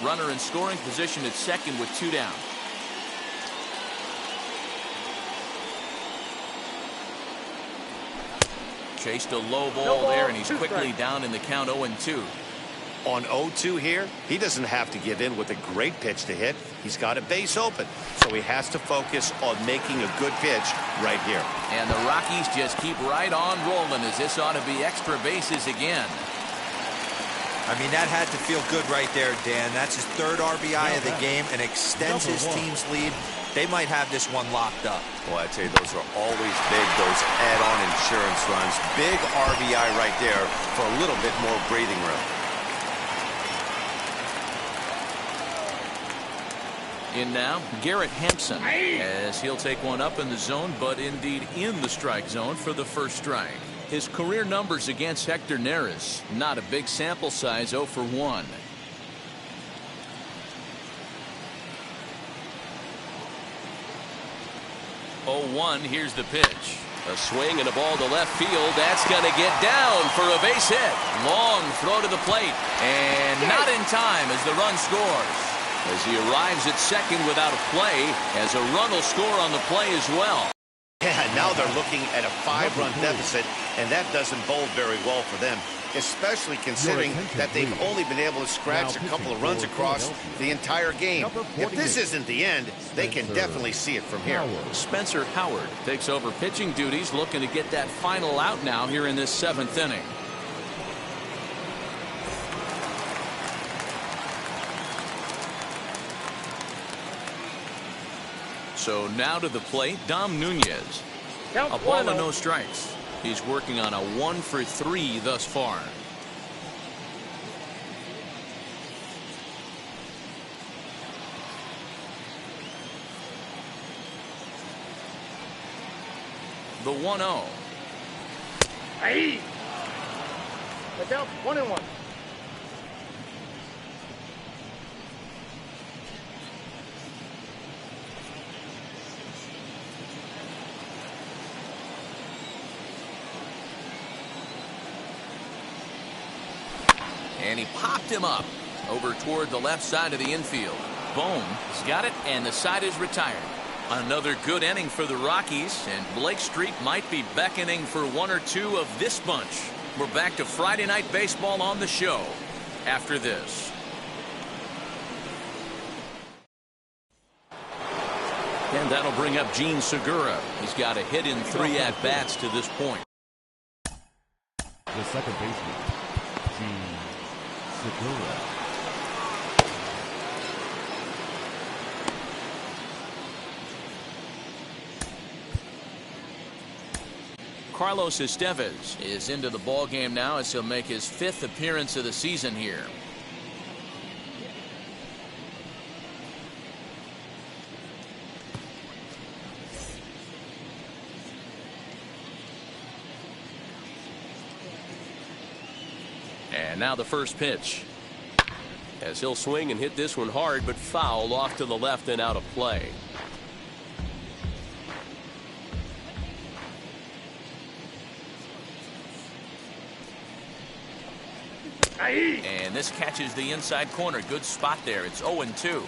Runner in scoring position at second with 2 down. Chased a low ball there, and he's quickly down in the count 0-2. On 0-2 here, he doesn't have to give in with a great pitch to hit. He's got a base open, so he has to focus on making a good pitch right here. And the Rockies just keep right on rolling as this ought to be extra bases again. I mean, that had to feel good right there, Dan. That's his 3rd RBI of the game and extends his team's lead. They might have this one locked up. Well, I tell you, those are always big, those add-on insurance runs. Big RBI right there for a little bit more breathing room. In now, Garrett Hampson, as he'll take one up in the zone, but indeed in the strike zone for the first strike. His career numbers against Hector Neris, not a big sample size, 0 for 1. Here's the pitch. A swing and a ball to left field. That's going to get down for a base hit. Long throw to the plate, and not in time as the run scores. As he arrives at second without a play, as a run will score on the play as well. Yeah, now they're looking at a 5-run deficit, and that doesn't bode very well for them, especially considering that they've only been able to scratch a couple of runs across the entire game. If this isn't the end, they can definitely see it from here. Spencer Howard takes over pitching duties, looking to get that final out now here in this 7th inning. So now to the plate, Dom Nunez. A ball and no strikes. He's working on a 1 for 3 thus far. The 1-0. Hey! Look out, 1-1. And he popped him up over toward the left side of the infield. Bohm has got it, and the side is retired. Another good inning for the Rockies, and Blake Street might be beckoning for 1 or 2 of this bunch. We're back to Friday Night Baseball on the show after this. And that'll bring up Gene Segura. He's got a hit in 3 at-bats to this point. The second baseman, Gene Segura. Carlos Estevez is into the ball game now as he'll make his 5th appearance of the season here. And now the first pitch. As he'll swing and hit this one hard, but foul off to the left and out of play. And this catches the inside corner. Good spot there. It's 0-2.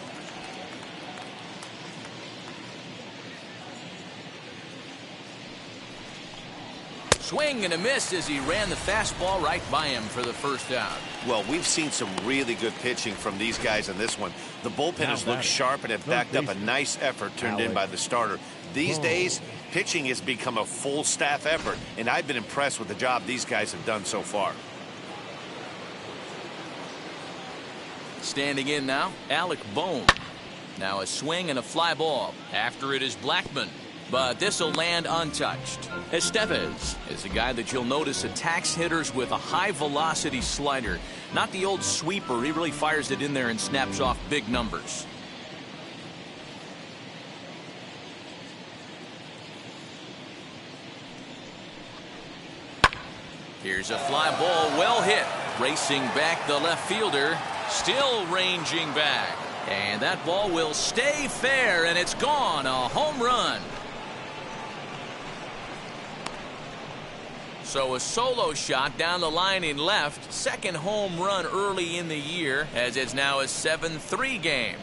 Swing and a miss as he ran the fastball right by him for the first out. Well, we've seen some really good pitching from these guys in this one. The bullpen has looked sharp and have backed up a nice effort turned in by the starter. These days, pitching has become a full staff effort, and I've been impressed with the job these guys have done so far. Standing in now, Alec Bohm. Now a swing and a fly ball. After it is Blackman. But this will land untouched. Estevez is a guy that you'll notice attacks hitters with a high-velocity slider. Not the old sweeper. He really fires it in there and snaps off big numbers. Here's a fly ball, well hit. Racing back the left fielder. Still ranging back. And that ball will stay fair, and it's gone. A home run. So a solo shot down the line in left. Second home run early in the year, as it's now a 7-3 game.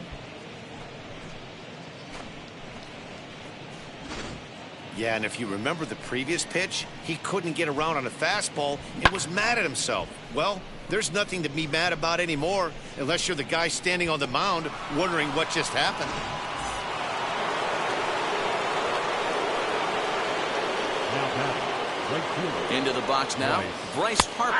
Yeah, and if you remember the previous pitch, he couldn't get around on a fastball and was mad at himself. Well, there's nothing to be mad about anymore, unless you're the guy standing on the mound wondering what just happened. Into the box now, Bryce Harper,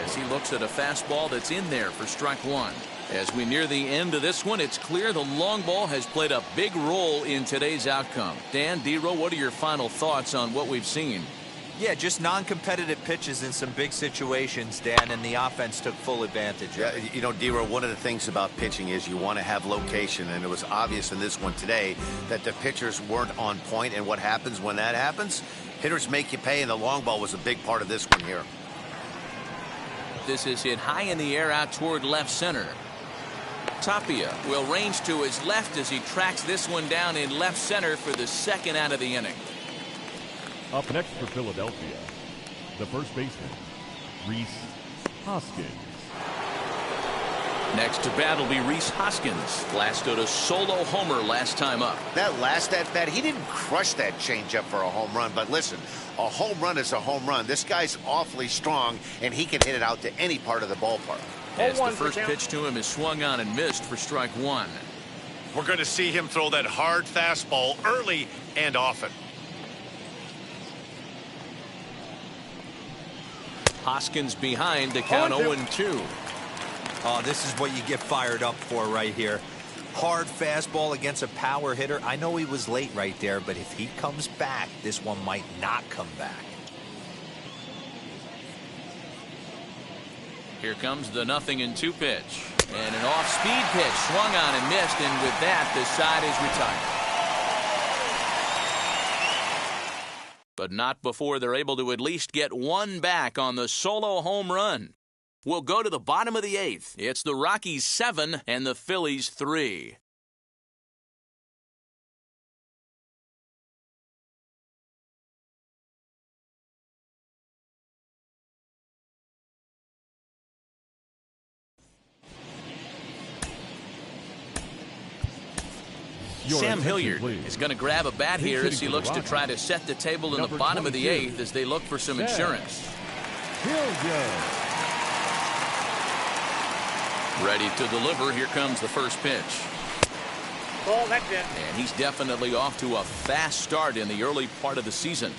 as he looks at a fastball that's in there for strike one. As we near the end of this one, it's clear the long ball has played a big role in today's outcome. Dan, D-Row, what are your final thoughts on what we've seen? Yeah, just non-competitive pitches in some big situations, Dan, and the offense took full advantage of it. You know, D-Row, one of the things about pitching is you want to have location, and it was obvious in this one today that the pitchers weren't on point, and what happens when that happens? Hitters make you pay, and the long ball was a big part of this one here. This is hit high in the air out toward left center. Tapia will range to his left as he tracks this one down in left center for the second out of the inning. Up next for Philadelphia, the first baseman, Rhys Hoskins. Next to bat will be Rhys Hoskins. Blasted a solo homer last time up. That last at-bat, he didn't crush that changeup for a home run, but listen, a home run is a home run. This guy's awfully strong, and he can hit it out to any part of the ballpark. As the first pitch to him is swung on and missed for strike one. We're going to see him throw that hard fastball early and often. Hoskins behind to count 0-2. Oh, this is what you get fired up for right here. Hard fastball against a power hitter. I know he was late right there, but if he comes back, this one might not come back. Here comes the 0-2 pitch. And an off-speed pitch swung on and missed, and with that, the side is retired. But not before they're able to at least get one back on the solo home run. We'll go to the bottom of the 8th. It's the Rockies 7 and the Phillies 3. Sam Hilliard is going to grab a bat here as he looks to try to set the table in the bottom of the 8th as they look for some insurance. Ready to deliver. Here comes the first pitch. ball, that's in. And he's definitely off to a fast start in the early part of the season.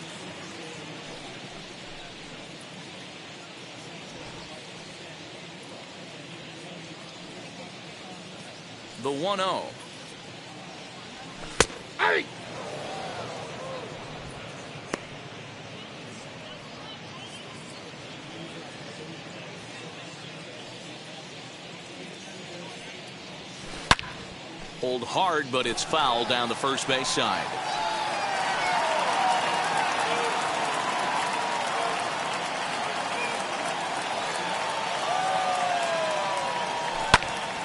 The 1-0. Hey! Pulled hard, but it's foul down the first base side.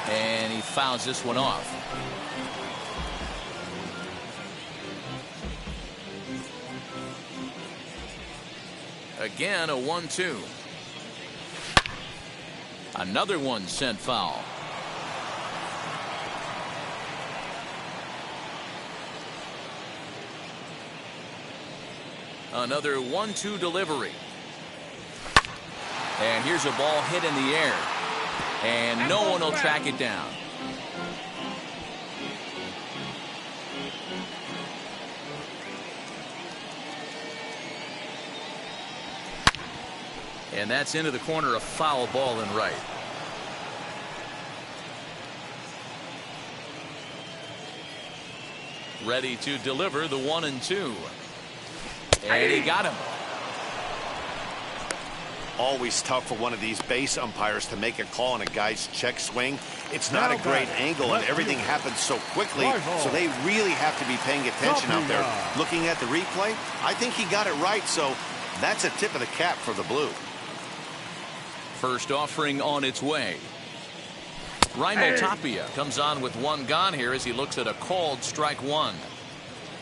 And he fouls this one off. Again, a 1-2. Another one sent foul. Another 1-2 delivery. And here's a ball hit in the air. And no one will track it down. And that's into the corner, a foul ball in right. Ready to deliver the 1-2. And he got him. Always tough for one of these base umpires to make a call on a guy's check swing. It's not a great angle, and everything happens so quickly, so they really have to be paying attention out there. Looking at the replay, I think he got it right, so that's a tip of the cap for the Blue. First offering on its way. Raimel Tapia comes on with one gone here as he looks at a called strike one.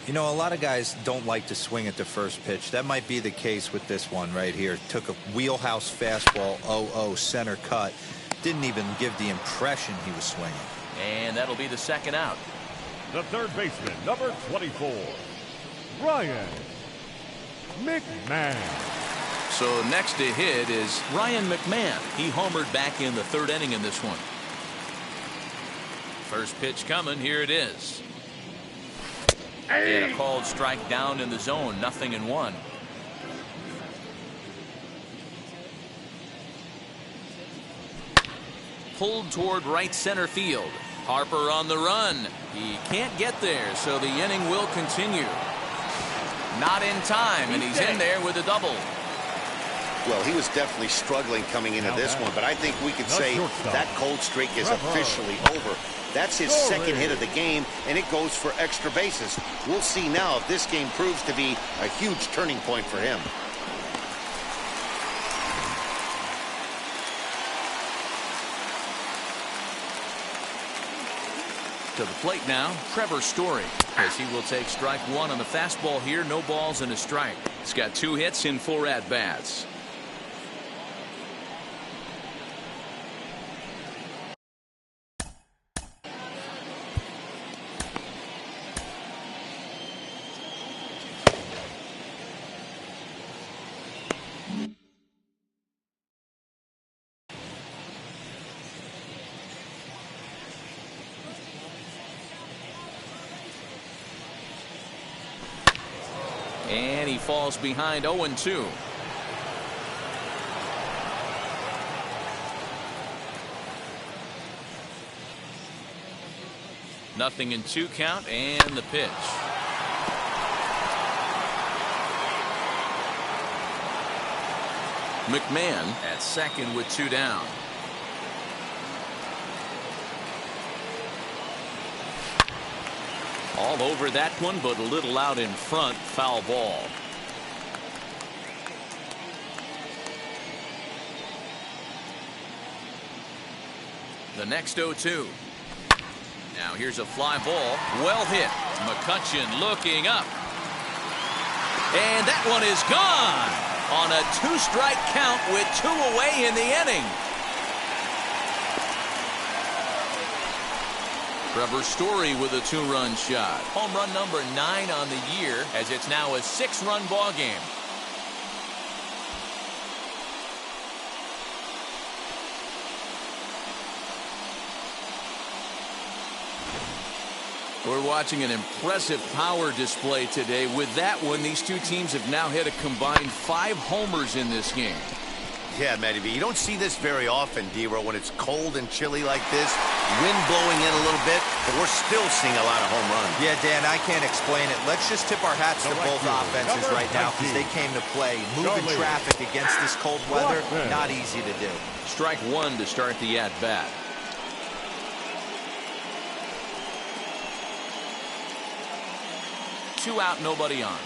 You know, a lot of guys don't like to swing at the first pitch. That might be the case with this one right here. Took a wheelhouse fastball, 0-0 center cut. Didn't even give the impression he was swinging. And that'll be the second out. The third baseman, number 24, Ryan McMahon. So next to hit is Ryan McMahon. He homered back in the third inning in this one. First pitch coming. Here it is. And a called strike down in the zone. 0-1. Pulled toward right center field. Harper on the run. He can't get there, so the inning will continue. Not in time, and he's in there with a double. Well, he was definitely struggling coming into this one, but I think we could say that cold streak is officially over. That's his second hit of the game, and it goes for extra bases. We'll see now if this game proves to be a huge turning point for him. To the plate now, Trevor Story, as he will take strike one on the fastball here. No balls and a strike. He's got 2 hits in 4 at-bats. And he falls behind 0-2. Nothing in 2 count, and the pitch. McMahon at second with 2 down. All over that one, but a little out in front. Foul ball. The next 0-2. Now here's a fly ball. Well hit. McCutchen looking up. And that one is gone on a 2-strike count with 2 away in the inning. Trevor Story with a 2-run shot. Home run number 9 on the year, as it's now a 6-run ball game. We're watching an impressive power display today. With that one, these two teams have now hit a combined 5 homers in this game. Yeah, Matty B, you don't see this very often, D-Row, when it's cold and chilly like this. Wind blowing in a little bit, but we're still seeing a lot of home runs. Yeah, Dan, I can't explain it. Let's just tip our hats to both offenses right now because they came to play. Moving traffic against this cold weather, not easy to do. Strike one to start the at-bat. Two out, nobody on.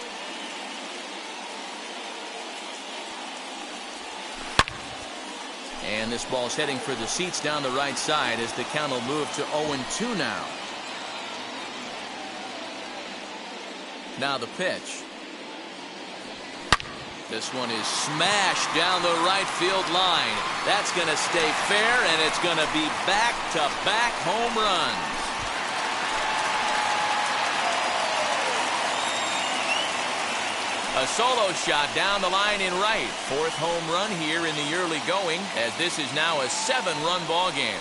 And this ball's heading for the seats down the right side as the count will move to 0-2 now. Now the pitch. This one is smashed down the right field line. That's going to stay fair, and it's going to be back-to-back home runs. A solo shot down the line in right. 4th home run here in the early going, as this is now a 7-run ball game.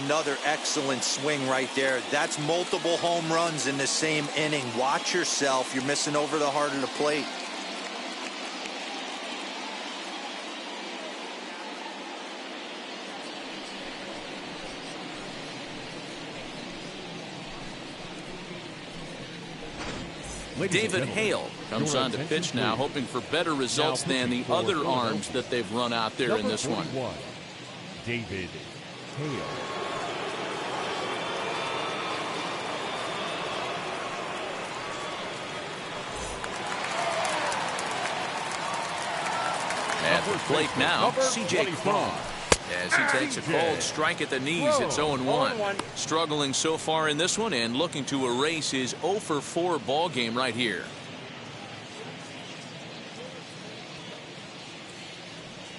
Another excellent swing right there. That's multiple home runs in the same inning. Watch yourself. You're missing over the heart of the plate. David Hale comes on to pitch now, hoping for better results than the other arms that they've run out there in this one. David Hale. At the plate now, C.J. Cron. As he takes a cold strike at the knees, it's 0-1. Struggling so far in this one and looking to erase his 0-for-4 ball game right here.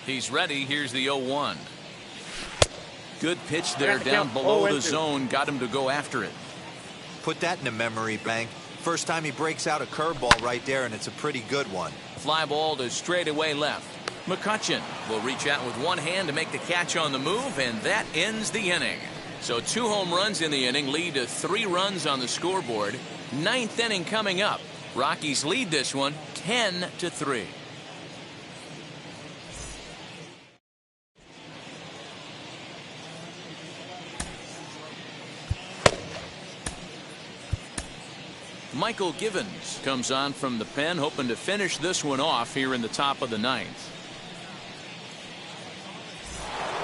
He's ready. Here's the 0-1. Good pitch there down below the zone. Got him to go after it. Put that in the memory bank. First time he breaks out a curveball right there, and it's a pretty good one. Fly ball to straightaway left. McCutchen will reach out with one hand to make the catch on the move, and that ends the inning. So 2 home runs in the inning lead to 3 runs on the scoreboard. 9th inning coming up. Rockies lead this one 10-3. Michael Givens comes on from the pen, hoping to finish this one off here in the top of the 9th.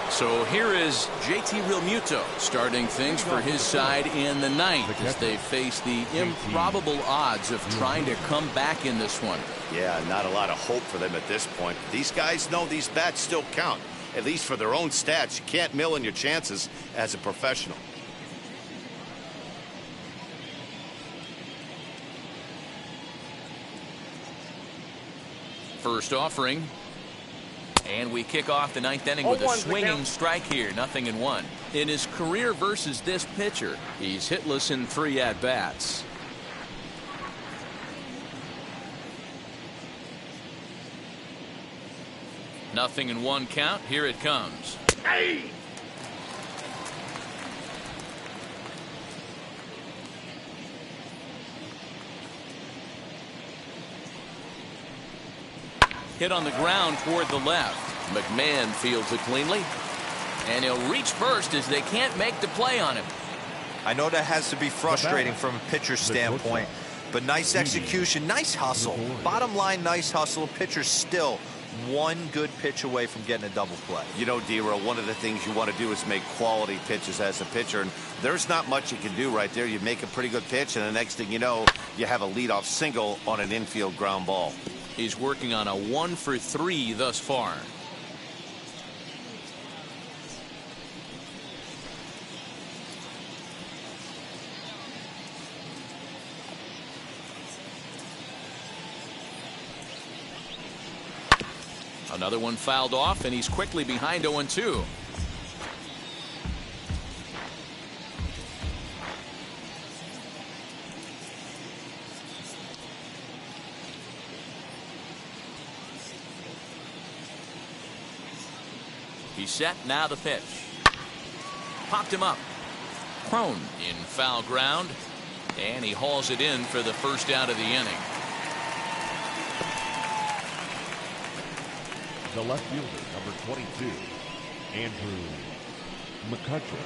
So here is JT Realmuto starting things for his side in the 9th as they face the improbable odds of trying to come back in this one. Yeah, not a lot of hope for them at this point. These guys know these bats still count, at least for their own stats. You can't mill in your chances as a professional. First offering. And we kick off the 9th inning with a swinging strike here. 0-1. In his career versus this pitcher, he's hitless in 3 at-bats. Nothing in 1 count. Here it comes. Hey! Hit on the ground toward the left. McMahon fields it cleanly. And he'll reach first as they can't make the play on him. I know that has to be frustrating from a pitcher's standpoint, but nice execution, nice hustle. Bottom line, nice hustle. Pitcher's still 1 good pitch away from getting a double play. You know, D-Row, one of the things you want to do is make quality pitches as a pitcher, and there's not much you can do right there. You make a pretty good pitch, and the next thing you know, you have a leadoff single on an infield ground ball. He's working on a 1-for-3 thus far. Another one fouled off, and he's quickly behind 0-2. He's set. Now the pitch. Popped him up. Crone in foul ground. And he hauls it in for the first out of the inning. The left fielder, number 22, Andrew McCutcheon.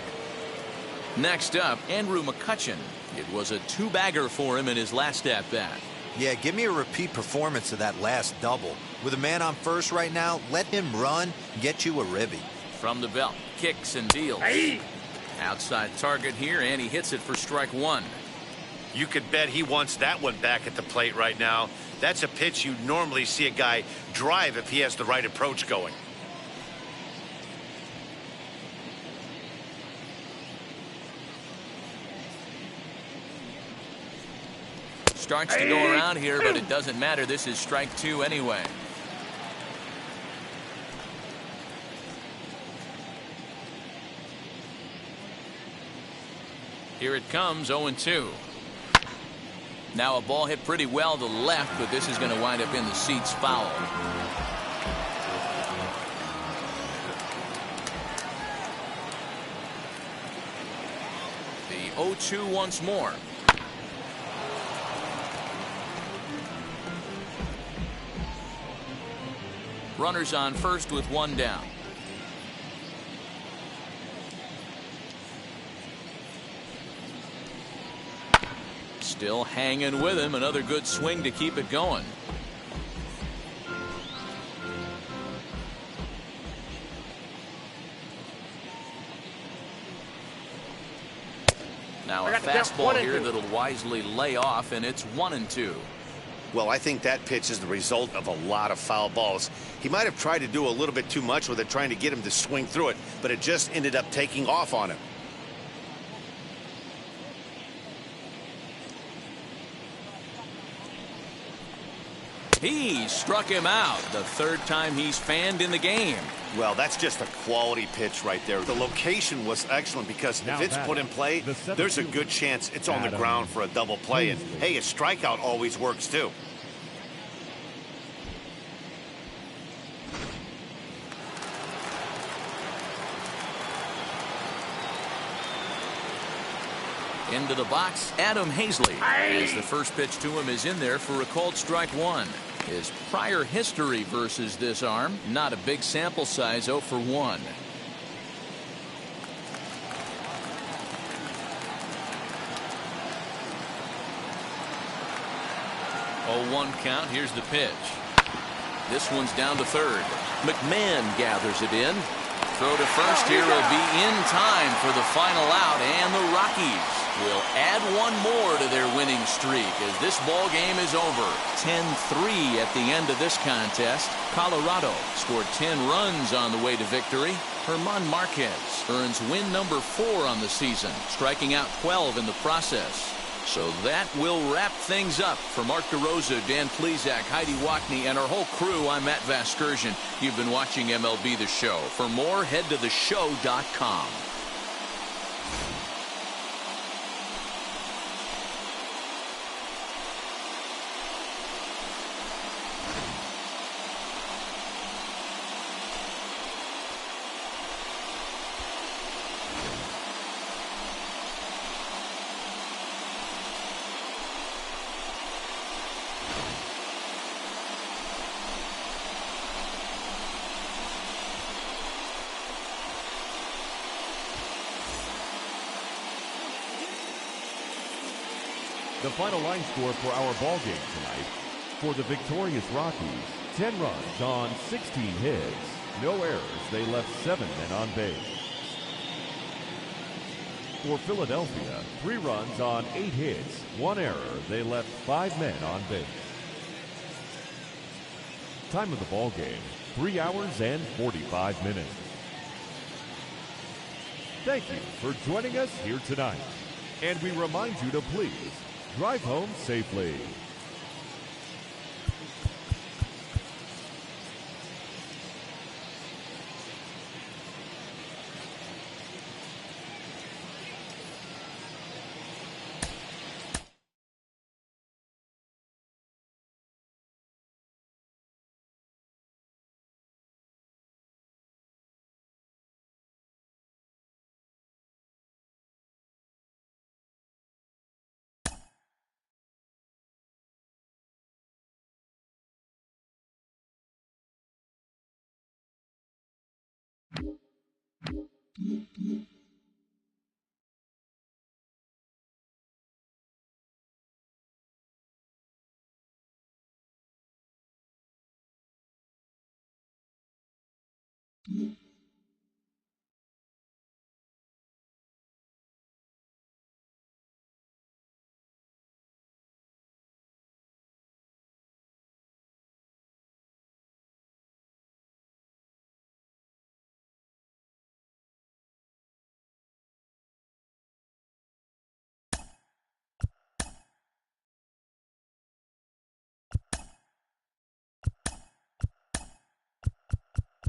Next up, Andrew McCutcheon. It was a two-bagger for him in his last at-bat. Yeah, give me a repeat performance of that last double. With a man on first right now, let him run and get you a ribby. From the belt, kicks and deals. Outside target here, and he hits it for strike one. You could bet he wants that one back at the plate right now. That's a pitch you normally see a guy drive if he has the right approach going. Starts to go around here, but it doesn't matter. This is strike two anyway. Here it comes, 0-2. Now a ball hit pretty well to left, but this is going to wind up in the seats foul. The 0-2 once more. Runners on first with one down. Still hanging with him. Another good swing to keep it going. Now a fastball here that'll wisely lay off, and it's 1-2. Well, I think that pitch is the result of a lot of foul balls. He might have tried to do a little bit too much with it, trying to get him to swing through it, but it just ended up taking off on him. He struck him out. The third time he's fanned in the game. Well, that's just a quality pitch right there. The location was excellent because if it's put in play, there's a good chance it's on the ground for a double play. And hey, a strikeout always works too. Into the box, Adam Hazley. As the first pitch to him is in there for a called strike one. His prior history versus this arm, not a big sample size, 0 for 1. 0-1 count. Here's the pitch. This one's down to third. McMahon gathers it in. Throw to first here will be in time for the final out, and the Rockies will add one more to their winning streak as this ball game is over. 10-3 at the end of this contest. Colorado scored 10 runs on the way to victory. German Marquez earns win number 4 on the season, striking out 12 in the process. So that will wrap things up. For Mark DeRosa, Dan Plesac, Heidi Wackney, and our whole crew, I'm Matt Vasgersian. You've been watching MLB The Show. For more, head to theshow.com. The final line score for our ball game tonight. For the victorious Rockies, 10 runs on 16 hits. No errors. They left 7 men on base. For Philadelphia, 3 runs on 8 hits. 1 error. They left 5 men on base. Time of the ball game, 3 hours and 45 minutes. Thank you for joining us here tonight. And we remind you to please drive home safely.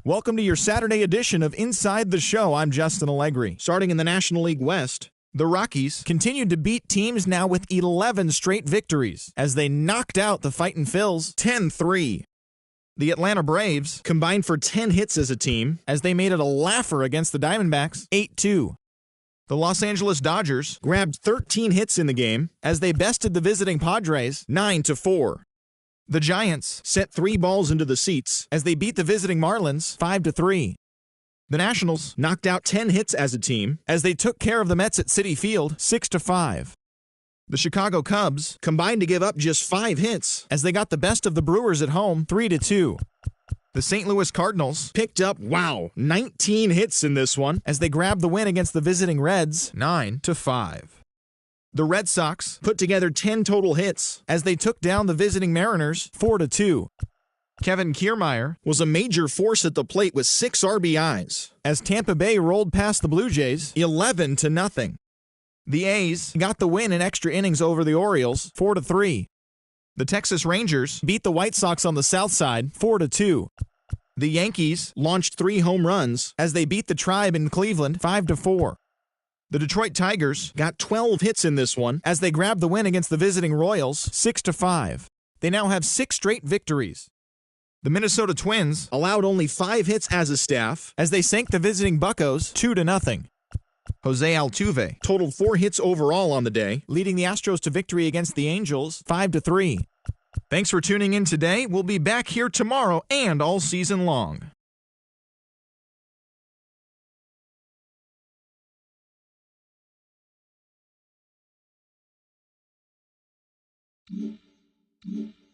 Welcome to your Saturday edition of Inside the Show. I'm Justin Allegri. Starting in the National League West, the Rockies continued to beat teams now with 11 straight victories as they knocked out the Fightin' Phils 10-3. The Atlanta Braves combined for 10 hits as a team as they made it a laugher against the Diamondbacks 8-2. The Los Angeles Dodgers grabbed 13 hits in the game as they bested the visiting Padres 9-4. The Giants sent 3 balls into the seats as they beat the visiting Marlins 5-3. The Nationals knocked out 10 hits as a team as they took care of the Mets at Citi Field 6-5. The Chicago Cubs combined to give up just 5 hits as they got the best of the Brewers at home 3-2. The St. Louis Cardinals picked up, 19 hits in this one as they grabbed the win against the visiting Reds 9-5. The Red Sox put together 10 total hits as they took down the visiting Mariners 4-2. Kevin Kiermaier was a major force at the plate with 6 RBIs as Tampa Bay rolled past the Blue Jays 11-0. The A's got the win in extra innings over the Orioles 4-3. The Texas Rangers beat the White Sox on the South Side 4-2. The Yankees launched 3 home runs as they beat the Tribe in Cleveland 5-4. The Detroit Tigers got 12 hits in this one as they grabbed the win against the visiting Royals 6-5. They now have 6 straight victories. The Minnesota Twins allowed only 5 hits as a staff as they sank the visiting Buccos 2-0. Jose Altuve totaled 4 hits overall on the day, leading the Astros to victory against the Angels 5-3. Thanks for tuning in today. We'll be back here tomorrow and all season long. Mm-hmm.